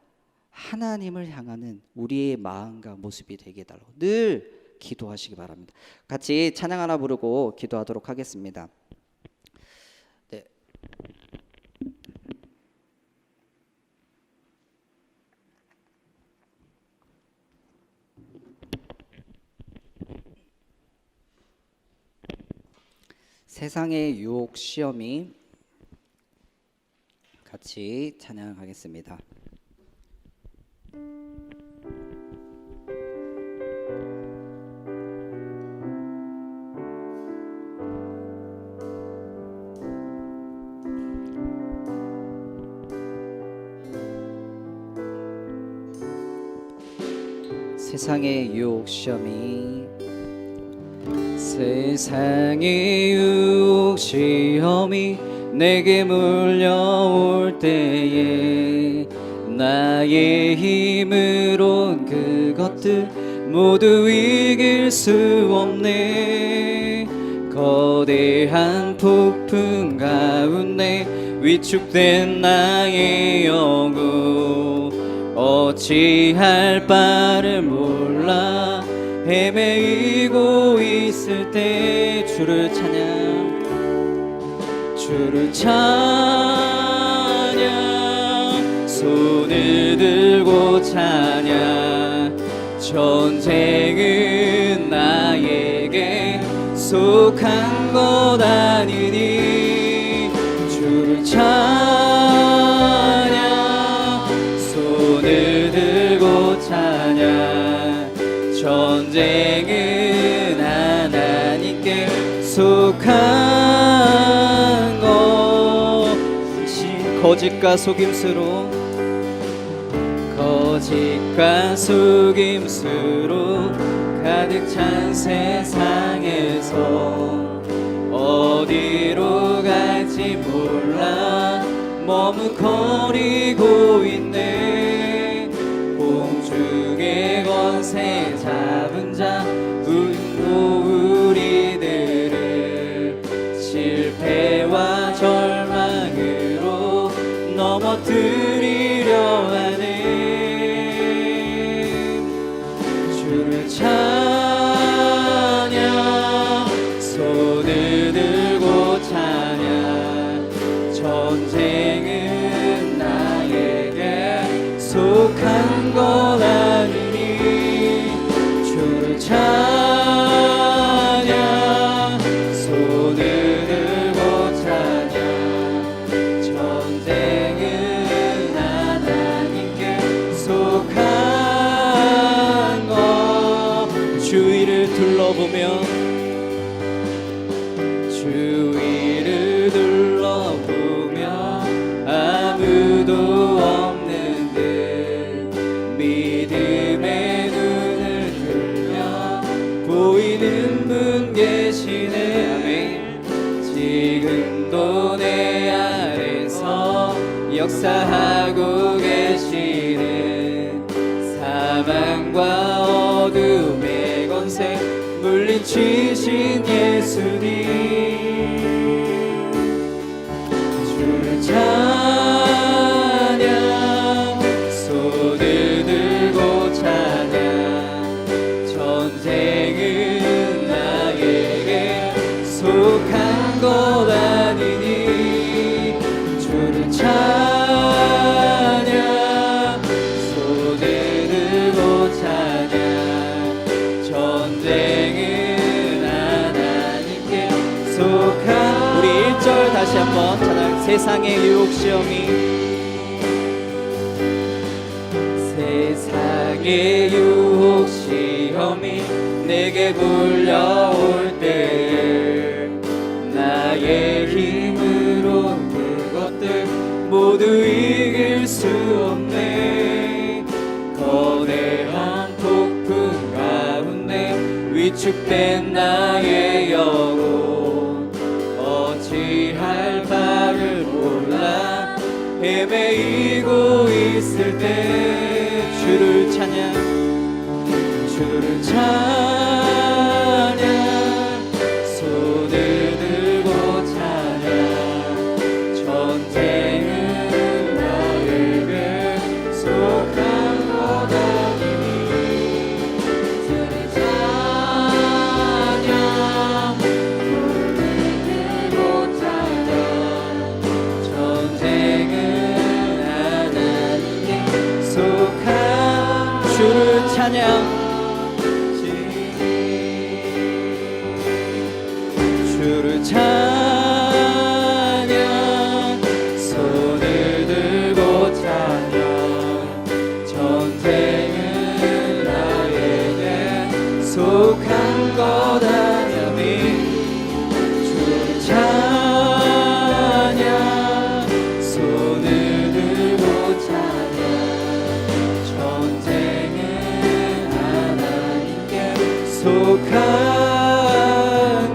하나님을 향하는 우리의 마음과 모습이 되게 해달라고 늘 기도하시기 바랍니다. 같이 찬양 하나 부르고 기도하도록 하겠습니다. 네. 세상의 유혹 시험이 같이 찬양하겠습니다. 세상의 유혹 시험이 세상의 유혹 시험이 내게 물려올 때에 나의 힘으론 그것들 모두 이길 수 없네. 거대한 폭풍 가운데 위축된 나의 영혼 어찌할 바를 몰라 헤매이고 있을 때 주를 찬양 손을 들고 찬양 전쟁은 나에게 속한 것 아니니 주를 찬양 손을 들고 찬양 전쟁은 하나님께 속한 것 거짓과 속임수로 가득 찬 세상에서 어디로 갈지 몰라 머뭇거리고 있네. 공중의 권세 잡은 자 우리들을 실패와 절망으로 넘어뜨리려 하네. 주를 찬양 손을 들고 찬양 전쟁은 나에게 속한 것 아니니 주를 찬양 손을 들고 찬양 전쟁은 하나님께 속한 것 주위를 둘러보며 아무도 없는 듯 믿음의 눈을 들며 보이는 분 계시네. 아멘. 지금도 내 아래서 역사하고 계시는 사망과 어둠의 권세 물리치신 예수님 주를 찬양 손을 들고 찬양 전쟁은 나에게 속한 것 아니니 주를 찬양 손을 들고 찬양 전쟁은 하나님께 속한 우리 1절 다시 한번 찬양. 세상의 유혹 시험이 내게 불려올 때 나의 힘으로 그것들 모두 이길 수 없네. 거대한 폭풍 가운데 위축된 나의 영혼 어찌할 바를 몰라 헤매이고 있을 때 주를 찬양 손을 들고 찬양 전쟁은 나에게 속한 것 아니니 주를 찬양 손을 들고 찬양 전쟁은 하나님께 속한 주를 찬양 속한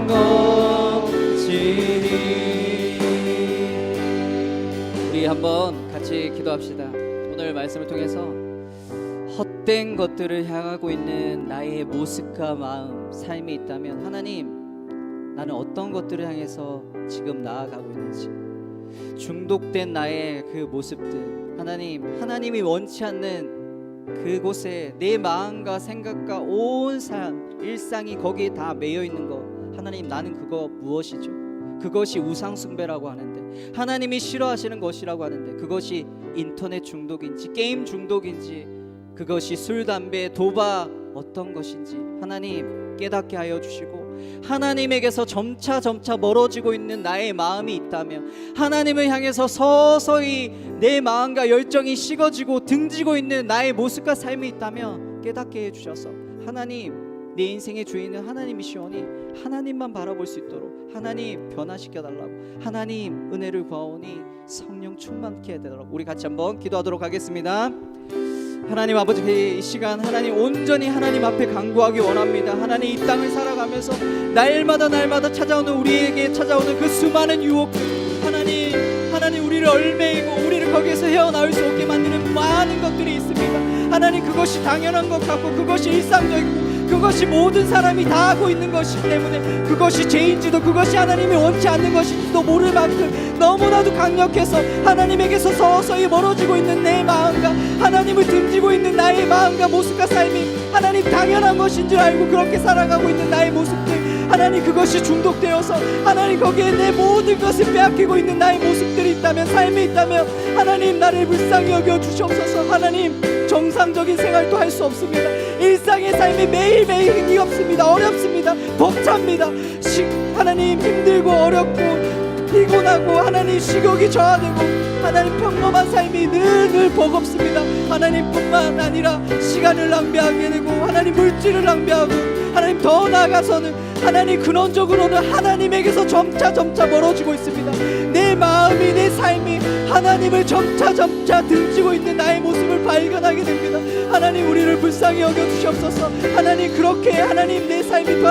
것이니. 우리 한번 같이 기도합시다. 오늘 말씀을 통해서 헛된 것들을 향하고 있는 나의 모습과 마음, 삶이 있다면 하나님, 나는 어떤 것들을 향해서 지금 나아가고 있는지, 중독된 나의 그 모습들, 하나님, 하나님이 원치 않는 그곳에 내 마음과 생각과 온 삶, 일상이 거기에 다 매여 있는 것, 하나님, 나는 그거 무엇이죠? 그것이 우상 숭배라고 하는데, 하나님이 싫어하시는 것이라고 하는데, 그것이 인터넷 중독인지 게임 중독인지, 그것이 술, 담배, 도박 어떤 것인지 하나님 깨닫게 하여 주시고, 하나님에게서 점차 멀어지고 있는 나의 마음이 있다면, 하나님을 향해서 서서히 내 마음과 열정이 식어지고 등지고 있는 나의 모습과 삶이 있다면 깨닫게 해주셔서, 하나님, 내 인생의 주인은 하나님이시오니 하나님만 바라볼 수 있도록 하나님 변화시켜달라고, 하나님 은혜를 구하오니 성령 충만케 해달라고. 우리 같이 한번 기도하도록 하겠습니다. 하나님 아버지, 이 시간 하나님 온전히 하나님 앞에 간구하기 원합니다. 하나님, 이 땅을 살아가면서 날마다 찾아오는, 우리에게 찾아오는 그 수많은 유혹들, 하나님 우리를 얽매이고 우리를 거기에서 헤어나올 수 없게 만드는 많은 것들이 있습니다. 하나님, 그것이 당연한 것 같고 그것이 일상적이고 그것이 모든 사람이 다 하고 있는 것이기 때문에 그것이 죄인지도 그것이 하나님이 원치 않는 것인지도 모를 만큼 너무나도 강력해서 하나님에게서 서서히 멀어지고 있는 내 마음과 하나님을 등지고 있는 나의 마음과 모습과 삶이 하나님 당연한 것인 줄 알고 그렇게 살아가고 있는 나의 모습들, 하나님, 그것이 중독되어서 하나님 거기에 내 모든 것을 빼앗기고 있는 나의 모습들이 있다면, 삶이 있다면 하나님, 나를 불쌍히 여겨 주시옵소서. 하나님, 정상적인 생활도 할 수 없습니다. 일상의 삶이 매일매일 의미 없습니다. 어렵습니다. 벅찹니다. 하나님, 힘들고 어렵고 피곤하고 하나님 식욕이 저하되고 하나님 평범한 삶이 늘 버겁습니다. 하나님뿐만 아니라 시간을 낭비하게 되고 하나님 물질을 낭비하고 하나님 더 나아가서는 하나님 근원적으로는 하나님에게서 점차 멀어지고 있습니다. 내 마음이, 내 삶이 하나님을 점차 등지고 있는 나의 모습을 발견하게 됩니다. 하나님, 우리를 불쌍히 여겨주시옵소서. 하나님, 그렇게 하나님 내 삶이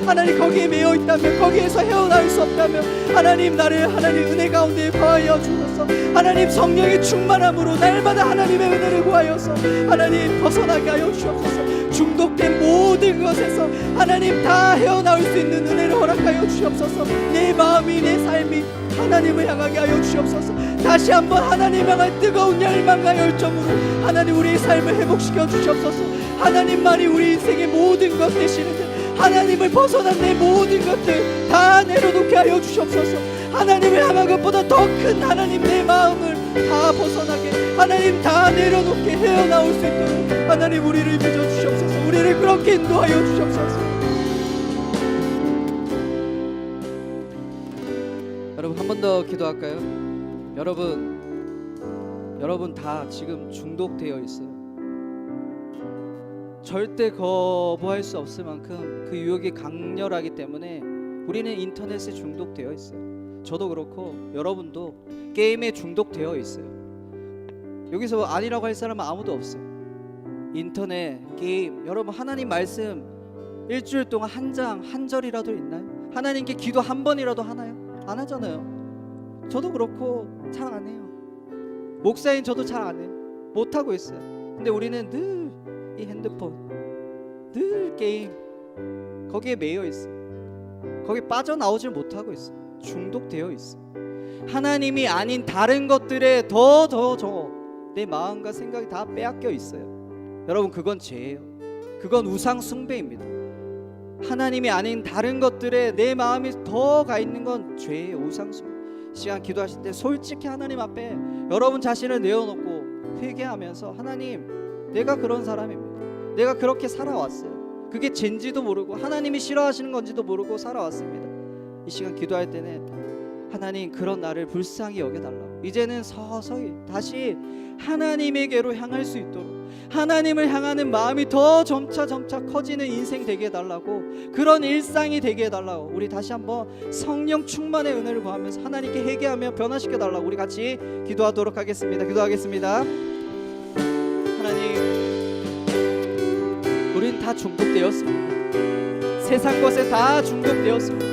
하나님 거기에 매여 있다면, 거기에서 헤어나올 수 없다면 하나님, 나를 하나님 은혜 가운데 거하여 주소서. 하나님, 성령의 충만함으로 날마다 하나님의 은혜를 구하여서 하나님 벗어나게 하여 주옵소서. 중독된 모든 것에서 하나님 다 헤어나올 수 있는 은혜를 허락하여 주옵소서. 내 마음이, 내 삶이 하나님을 향하게 하여 주옵소서. 다시 한번 하나님 향한 뜨거운 열망과 열정으로 하나님 우리의 삶을 회복시켜 주옵소서. 하나님만이 우리 인생의 모든 것 되시는데 하나님을 벗어난 내 모든 것들 다 내려놓게 하여 주옵소서. 하나님을 향한 것보다 더 큰 하나님, 내 마음을 다 벗어나게 하나님 다 내려놓게 헤어나올 수 있도록 하나님 우리를 빚어 주옵소서. 우리를 그렇게 인도하여 주옵소서. 여러분, 한 번 더 기도할까요? 여러분 다 지금 중독되어 있어요. 절대 거부할 수 없을 만큼 그 유혹이 강렬하기 때문에 우리는 인터넷에 중독되어 있어요. 저도 그렇고 여러분도 게임에 중독되어 있어요. 여기서 아니라고 할 사람은 아무도 없어요. 인터넷, 게임, 여러분 하나님 말씀 일주일 동안 한 절이라도 있나요? 하나님께 기도 한 번이라도 하나요? 안 하잖아요. 저도 그렇고 잘 안 해요. 목사인 저도 잘 안 해요. 못 하고 있어요. 근데 우리는 늘 이 핸드폰, 늘 게임 거기에 매여 있어요. 거기 빠져나오질 못하고 있어요. 중독되어 있어요. 하나님이 아닌 다른 것들에 더 내 마음과 생각이 다 빼앗겨 있어요. 여러분, 그건 죄예요. 그건 우상 숭배입니다. 하나님이 아닌 다른 것들에 내 마음이 더 가 있는 건 죄예요. 우상 숭배. 시간 기도하실 때 솔직히 하나님 앞에 여러분 자신을 내어놓고 회개하면서, 하나님, 내가 그런 사람입니다. 내가 그렇게 살아왔어요. 그게 죄인지도 모르고 하나님이 싫어하시는 건지도 모르고 살아왔습니다. 이 시간 기도할 때는 하나님, 그런 나를 불쌍히 여겨달라고, 이제는 서서히 다시 하나님에게로 향할 수 있도록, 하나님을 향하는 마음이 더 점차 커지는 인생 되게 해달라고, 그런 일상이 되게 해달라고, 우리 다시 한번 성령 충만의 은혜를 구하면서 하나님께 회개하며 변화시켜달라고 우리 같이 기도하도록 하겠습니다. 기도하겠습니다. 하나님, 우린
다 중독되었습니다. 세상 것에 다 중독되었습니다.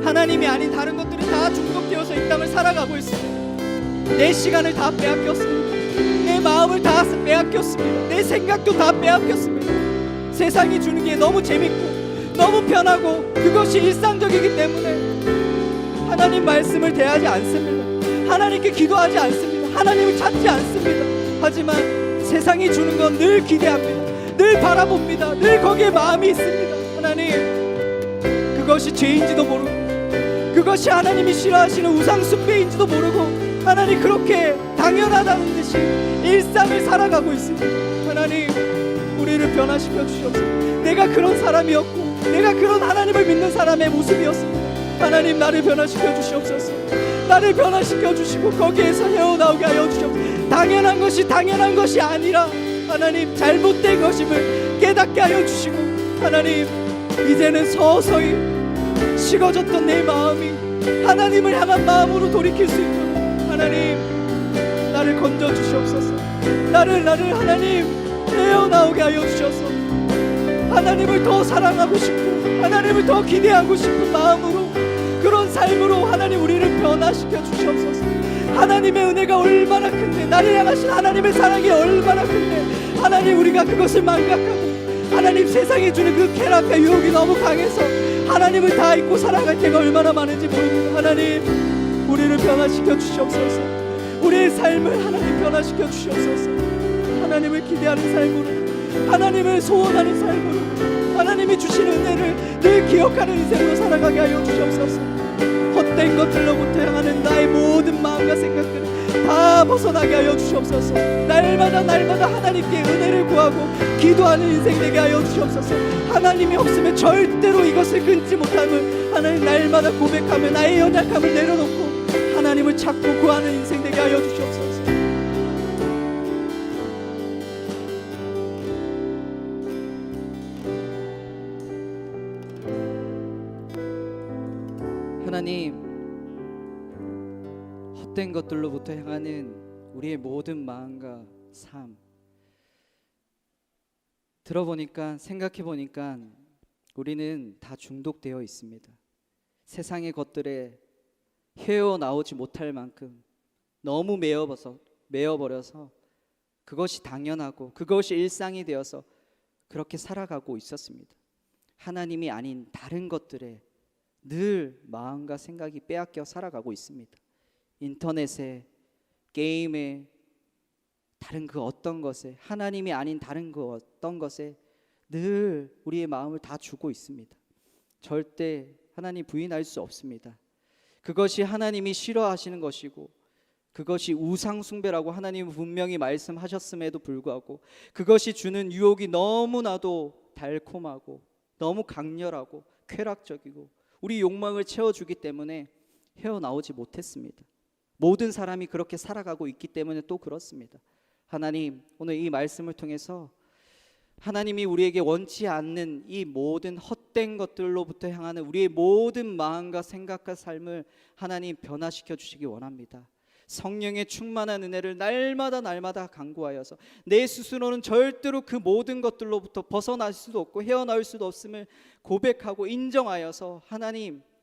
하나님이 아닌 다른 것들이 다 중독되어서 이 땅을 살아가고 있습니다. 내 시간을 다 빼앗겼습니다. 내 마음을 다 빼앗겼습니다. 내 생각도 다 빼앗겼습니다. 세상이 주는 게 너무 재밌고 너무 편하고 그것이 일상적이기 때문에 하나님 말씀을 대하지 않습니다. 하나님께 기도하지 않습니다. 하나님을 찾지 않습니다. 하지만 세상이 주는 건 늘 기대합니다. 늘 바라봅니다. 늘 거기에 마음이 있습니다. 하나님, 그것이 죄인지도 모르고 그것이 하나님이 싫어하시는 우상 숭배인지도 모르고 하나님 그렇게 당연하다는 듯이 일상을 살아가고 있습니다. 하나님, 우리를 변화시켜 주시옵소서. 내가 그런 사람이었고 내가 그런 하나님을 믿는 사람의 모습이었습니다. 하나님, 나를 변화시켜 주시옵소서. 나를 변화시켜 주시고 거기에서 헤어나오게 하여 주시옵소서. 당연한 것이 당연한 것이 아니라 하나님 잘못된 것임을 깨닫게 하여 주시고 하나님, 이제는 서서히 식어졌던 내 마음이 하나님을 향한 마음으로 돌이킬 수 있도록 하나님, 나를 건져 주시옵소서. 나를 하나님 헤어나오게 하여 주셔서 하나님을 더 사랑하고 싶고 하나님을 더 기대하고 싶은 마음으로, 그런 삶으로 하나님 우리를 변화시켜 주시옵소서. 하나님의 은혜가 얼마나 큰데, 나를 향하신 하나님의 사랑이 얼마나 큰데 하나님, 우리가 그것을 망각하고 하나님 세상이 주는 그 쾌락과 유혹이 너무 강해서 하나님을 다 잊고 살아갈 때가 얼마나 많은지 모릅니다. 하나님, 우리를 변화시켜 주시옵소서. 우리의 삶을 하나님 변화시켜 주시옵소서. 하나님을 기대하는 삶으로, 하나님을 소원하는 삶으로, 하나님이 주신 은혜를 늘 기억하는 인생으로 살아가게 하여 주시옵소서. 헛된 것들로부터 향하는 나의 모든 마음과 생각들을 다 벗어나게 하여 주시옵소서. 날마다 하나님께 은혜를 구하고 기도하는 인생 되게 하여 주시옵소서. 하나님이 없으면 절대로 이것을 끊지 못함을 하나님 날마다 고백하며 나의 연약함을 내려놓고 하나님을 찾고 구하는 인생 되게 하여 주시옵소서. 하나님, 헛된 것들로부터 향하는 우리의 모든 마음과 삶, 들어보니까, 생각해보니까 우리는 다 중독되어 있습니다. 세상의 것들에 헤어나오지 못할 만큼 너무 매여버려서 그것이 당연하고 그것이 일상이 되어서 그렇게 살아가고 있었습니다. 하나님이 아닌 다른 것들에 늘 마음과 생각이 빼앗겨 살아가고 있습니다. 인터넷에, 게임에, 다른 그 어떤 것에, 하나님이 아닌 다른 그 어떤 것에 늘 우리의 마음을 다 주고 있습니다. 절대 하나님 부인할 수 없습니다. 그것이 하나님이 싫어하시는 것이고 그것이 우상 숭배라고 하나님은 분명히 말씀하셨음에도 불구하고 그것이 주는 유혹이 너무나도 달콤하고 너무 강렬하고 쾌락적이고 우리 욕망을 채워주기 때문에 헤어나오지 못했습니다. 모든 사람이 그렇게 살아가고 있기 때문에 또 그렇습니다. 하나님, 오늘 이 말씀을 통해서 하나님이 우리에게 원치 않는 이 모든 헛된 것들로부터 향하는 우리의 모든 마음과 생각과 삶을 하나님 변화시켜 주시기 원합니다. 성령의 충만한 은혜를 날마다 간구하여서 내 스스로는 절대로 그 모든 것들로부터 벗어날 수도 없고 헤어나올 수도 없음을 고백하고 인정하여서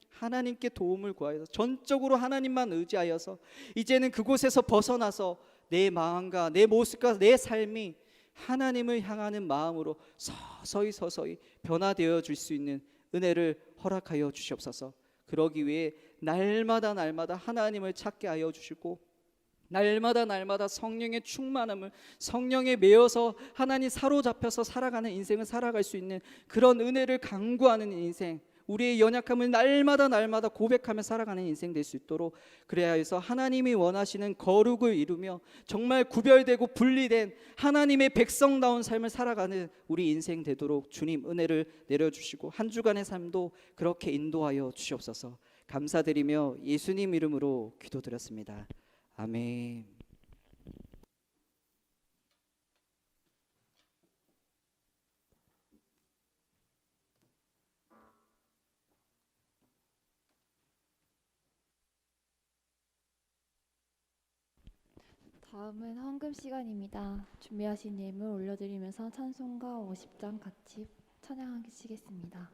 하나님께 도움을 구하여서 전적으로 하나님만 의지하여서 이제는 그곳에서 벗어나서 내 마음과 내 모습과 내 삶이 하나님을 향하는 마음으로 서서히 변화되어 줄 수 있는 은혜를 허락하여 주시옵소서. 그러기 위해 날마다 하나님을 찾게 하여 주시고 날마다 성령의 충만함을, 성령에 매여서 하나님 사로잡혀서 살아가는 인생을 살아갈 수 있는 그런 은혜를 간구하는 인생, 우리의 연약함을 날마다 고백하며 살아가는 인생 될 수 있도록, 그래야 해서 하나님이 원하시는 거룩을 이루며 정말 구별되고 분리된 하나님의 백성다운 삶을 살아가는 우리 인생 되도록 주님 은혜를 내려주시고 한 주간의 삶도 그렇게 인도하여 주시옵소서. 감사드리며 예수님 이름으로 기도드렸습니다. 아멘.
다음은 헌금 시간입니다. 준비하신 예물 올려드리면서 찬송가 50장 같이 찬양하시겠습니다.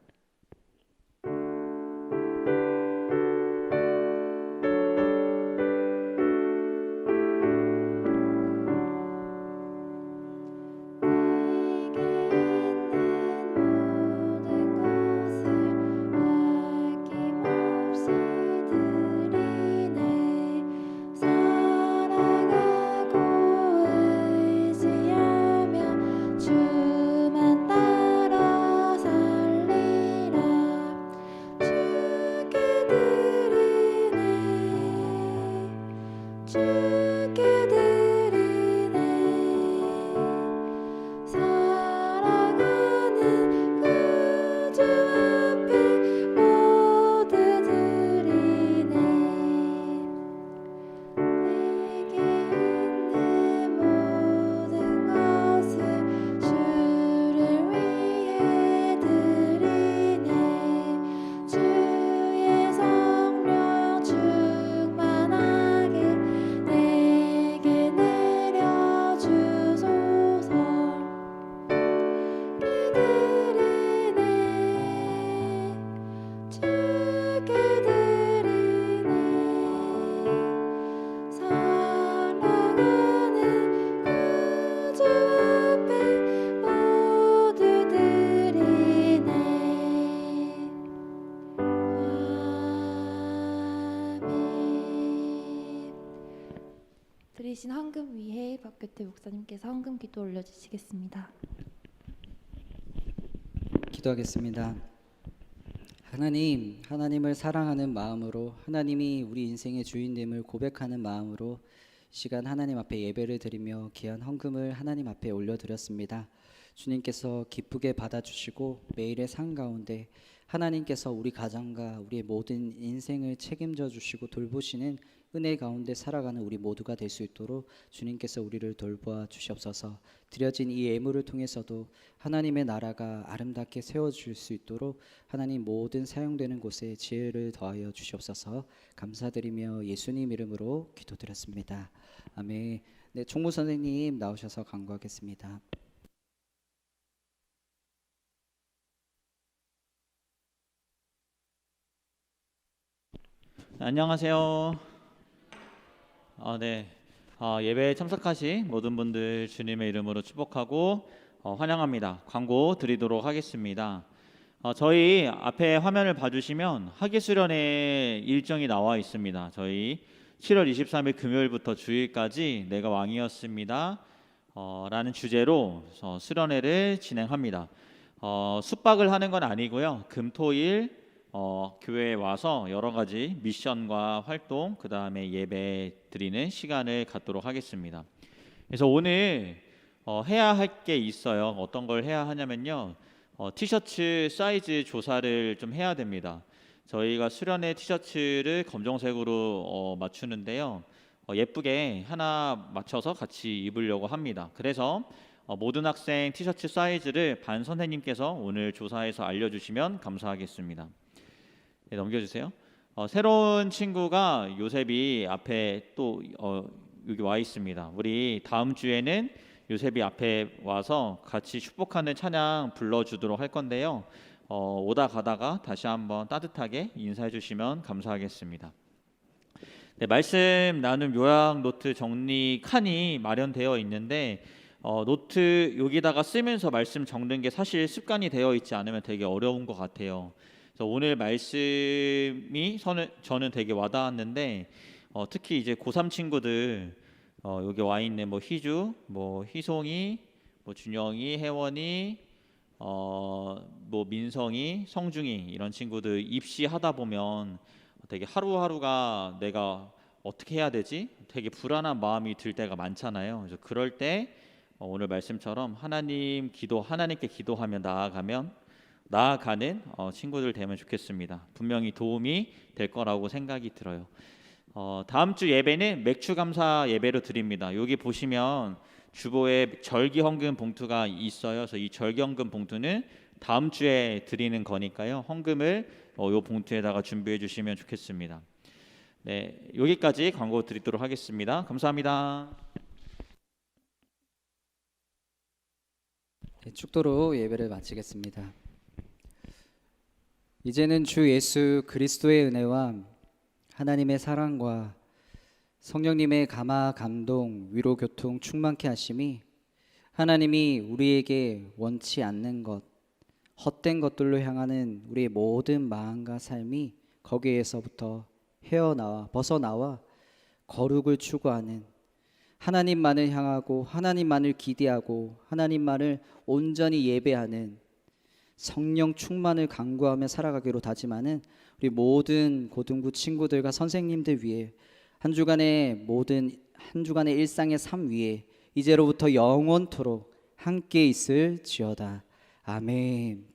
드리신 헌금 위에 박규태 목사님께서 헌금 기도 올려주시겠습니다.
기도하겠습니다. 하나님, 하나님을 사랑하는 마음으로 하나님이 우리 인생의 주인됨을 고백하는 마음으로 시간 하나님 앞에 예배를 드리며 귀한 헌금을 하나님 앞에 올려드렸습니다. 주님께서 기쁘게 받아주시고 매일의 삶 가운데 하나님께서 우리 가정과 우리의 모든 인생을 책임져 주시고 돌보시는 은혜 가운데 살아가는 우리 모두가 될 수 있도록 주님께서 우리를 돌보아 주시옵소서. 드려진 이 예물을 통해서도 하나님의 나라가 아름답게 세워질 수 있도록 하나님 모든 사용되는 곳에 지혜를 더하여 주시옵소서. 감사드리며 예수님 이름으로 기도드렸습니다. 아멘. 네, 총무 선생님 나오셔서 간구하겠습니다.
안녕하세요. 네. 예배에 참석하신 모든 분들 주님의 이름으로 축복하고 환영합니다. 광고 드리도록 하겠습니다. 저희 앞에 화면을 봐주시면 학예수련회 일정이 나와 있습니다. 저희 7월 23일 금요일부터 주일까지 내가 왕이었습니다. 라는 주제로 수련회를 진행합니다. 숙박을 하는 건 아니고요. 금, 토, 일 교회에 와서 여러 가지 미션과 활동, 그 다음에 예배 드리는 시간을 갖도록 하겠습니다. 그래서 오늘 해야 할 게 있어요. 어떤 걸 해야 하냐면요. 티셔츠 사이즈 조사를 좀 해야 됩니다. 저희가 수련회 티셔츠를 검정색으로 맞추는데요. 예쁘게 하나 맞춰서 같이 입으려고 합니다. 그래서 모든 학생 티셔츠 사이즈를 반 선생님께서 오늘 조사해서 알려주시면 감사하겠습니다. 네, 넘겨주세요. 새로운 친구가 요셉이 앞에 또 여기 와 있습니다. 우리 다음 주에는 요셉이 앞에 와서 같이 축복하는 찬양 불러주도록 할 건데요. 오다 가다가 다시 한번 따뜻하게 인사해 주시면 감사하겠습니다. 네, 말씀 나눔 요약 노트 정리 칸이 마련되어 있는데 노트 여기다가 쓰면서 말씀 적는 게 사실 습관이 되어 있지 않으면 되게 어려운 것 같아요. 그래서 오늘 말씀이 저는 되게 와닿았는데 특히 이제 고3 친구들 여기 와 있는 뭐 희주, 뭐 희송이, 뭐 준영이, 혜원이, 뭐 민성이, 성중이 이런 친구들 입시하다 보면 되게 하루하루가 내가 어떻게 해야 되지? 되게 불안한 마음이 들 때가 많잖아요. 그래서 그럴 때 오늘 말씀처럼 하나님께 기도하며 나아가는 친구들 되면 좋겠습니다. 분명히 도움이 될 거라고 생각이 들어요. 다음 주 예배는 맥주 감사 예배로 드립니다. 여기 보시면 주보에 절기 헌금 봉투가 있어요. 그래서 이 절기 헌금 봉투는 다음 주에 드리는 거니까요. 헌금을 이 봉투에다가 준비해 주시면 좋겠습니다. 네, 여기까지 광고 드리도록 하겠습니다. 감사합니다.
축도로 예배를 마치겠습니다. 이제는 주 예수 그리스도의 은혜와 하나님의 사랑과 성령님의 감화 감동 위로 교통 충만케 하심이 하나님이 우리에게 원치 않는 것 헛된 것들로 향하는 우리의 모든 마음과 삶이 거기에서부터 헤어나와 벗어나와 거룩을 추구하는 하나님만을 향하고 하나님만을 기대하고 하나님만을 온전히 예배하는 성령 충만을 간구하며 살아가기로 다짐하는 우리 모든 고등부 친구들과 선생님들 위해 한 주간의 일상의 삶 위에 이제로부터 영원토록 함께 있을지어다. 아멘.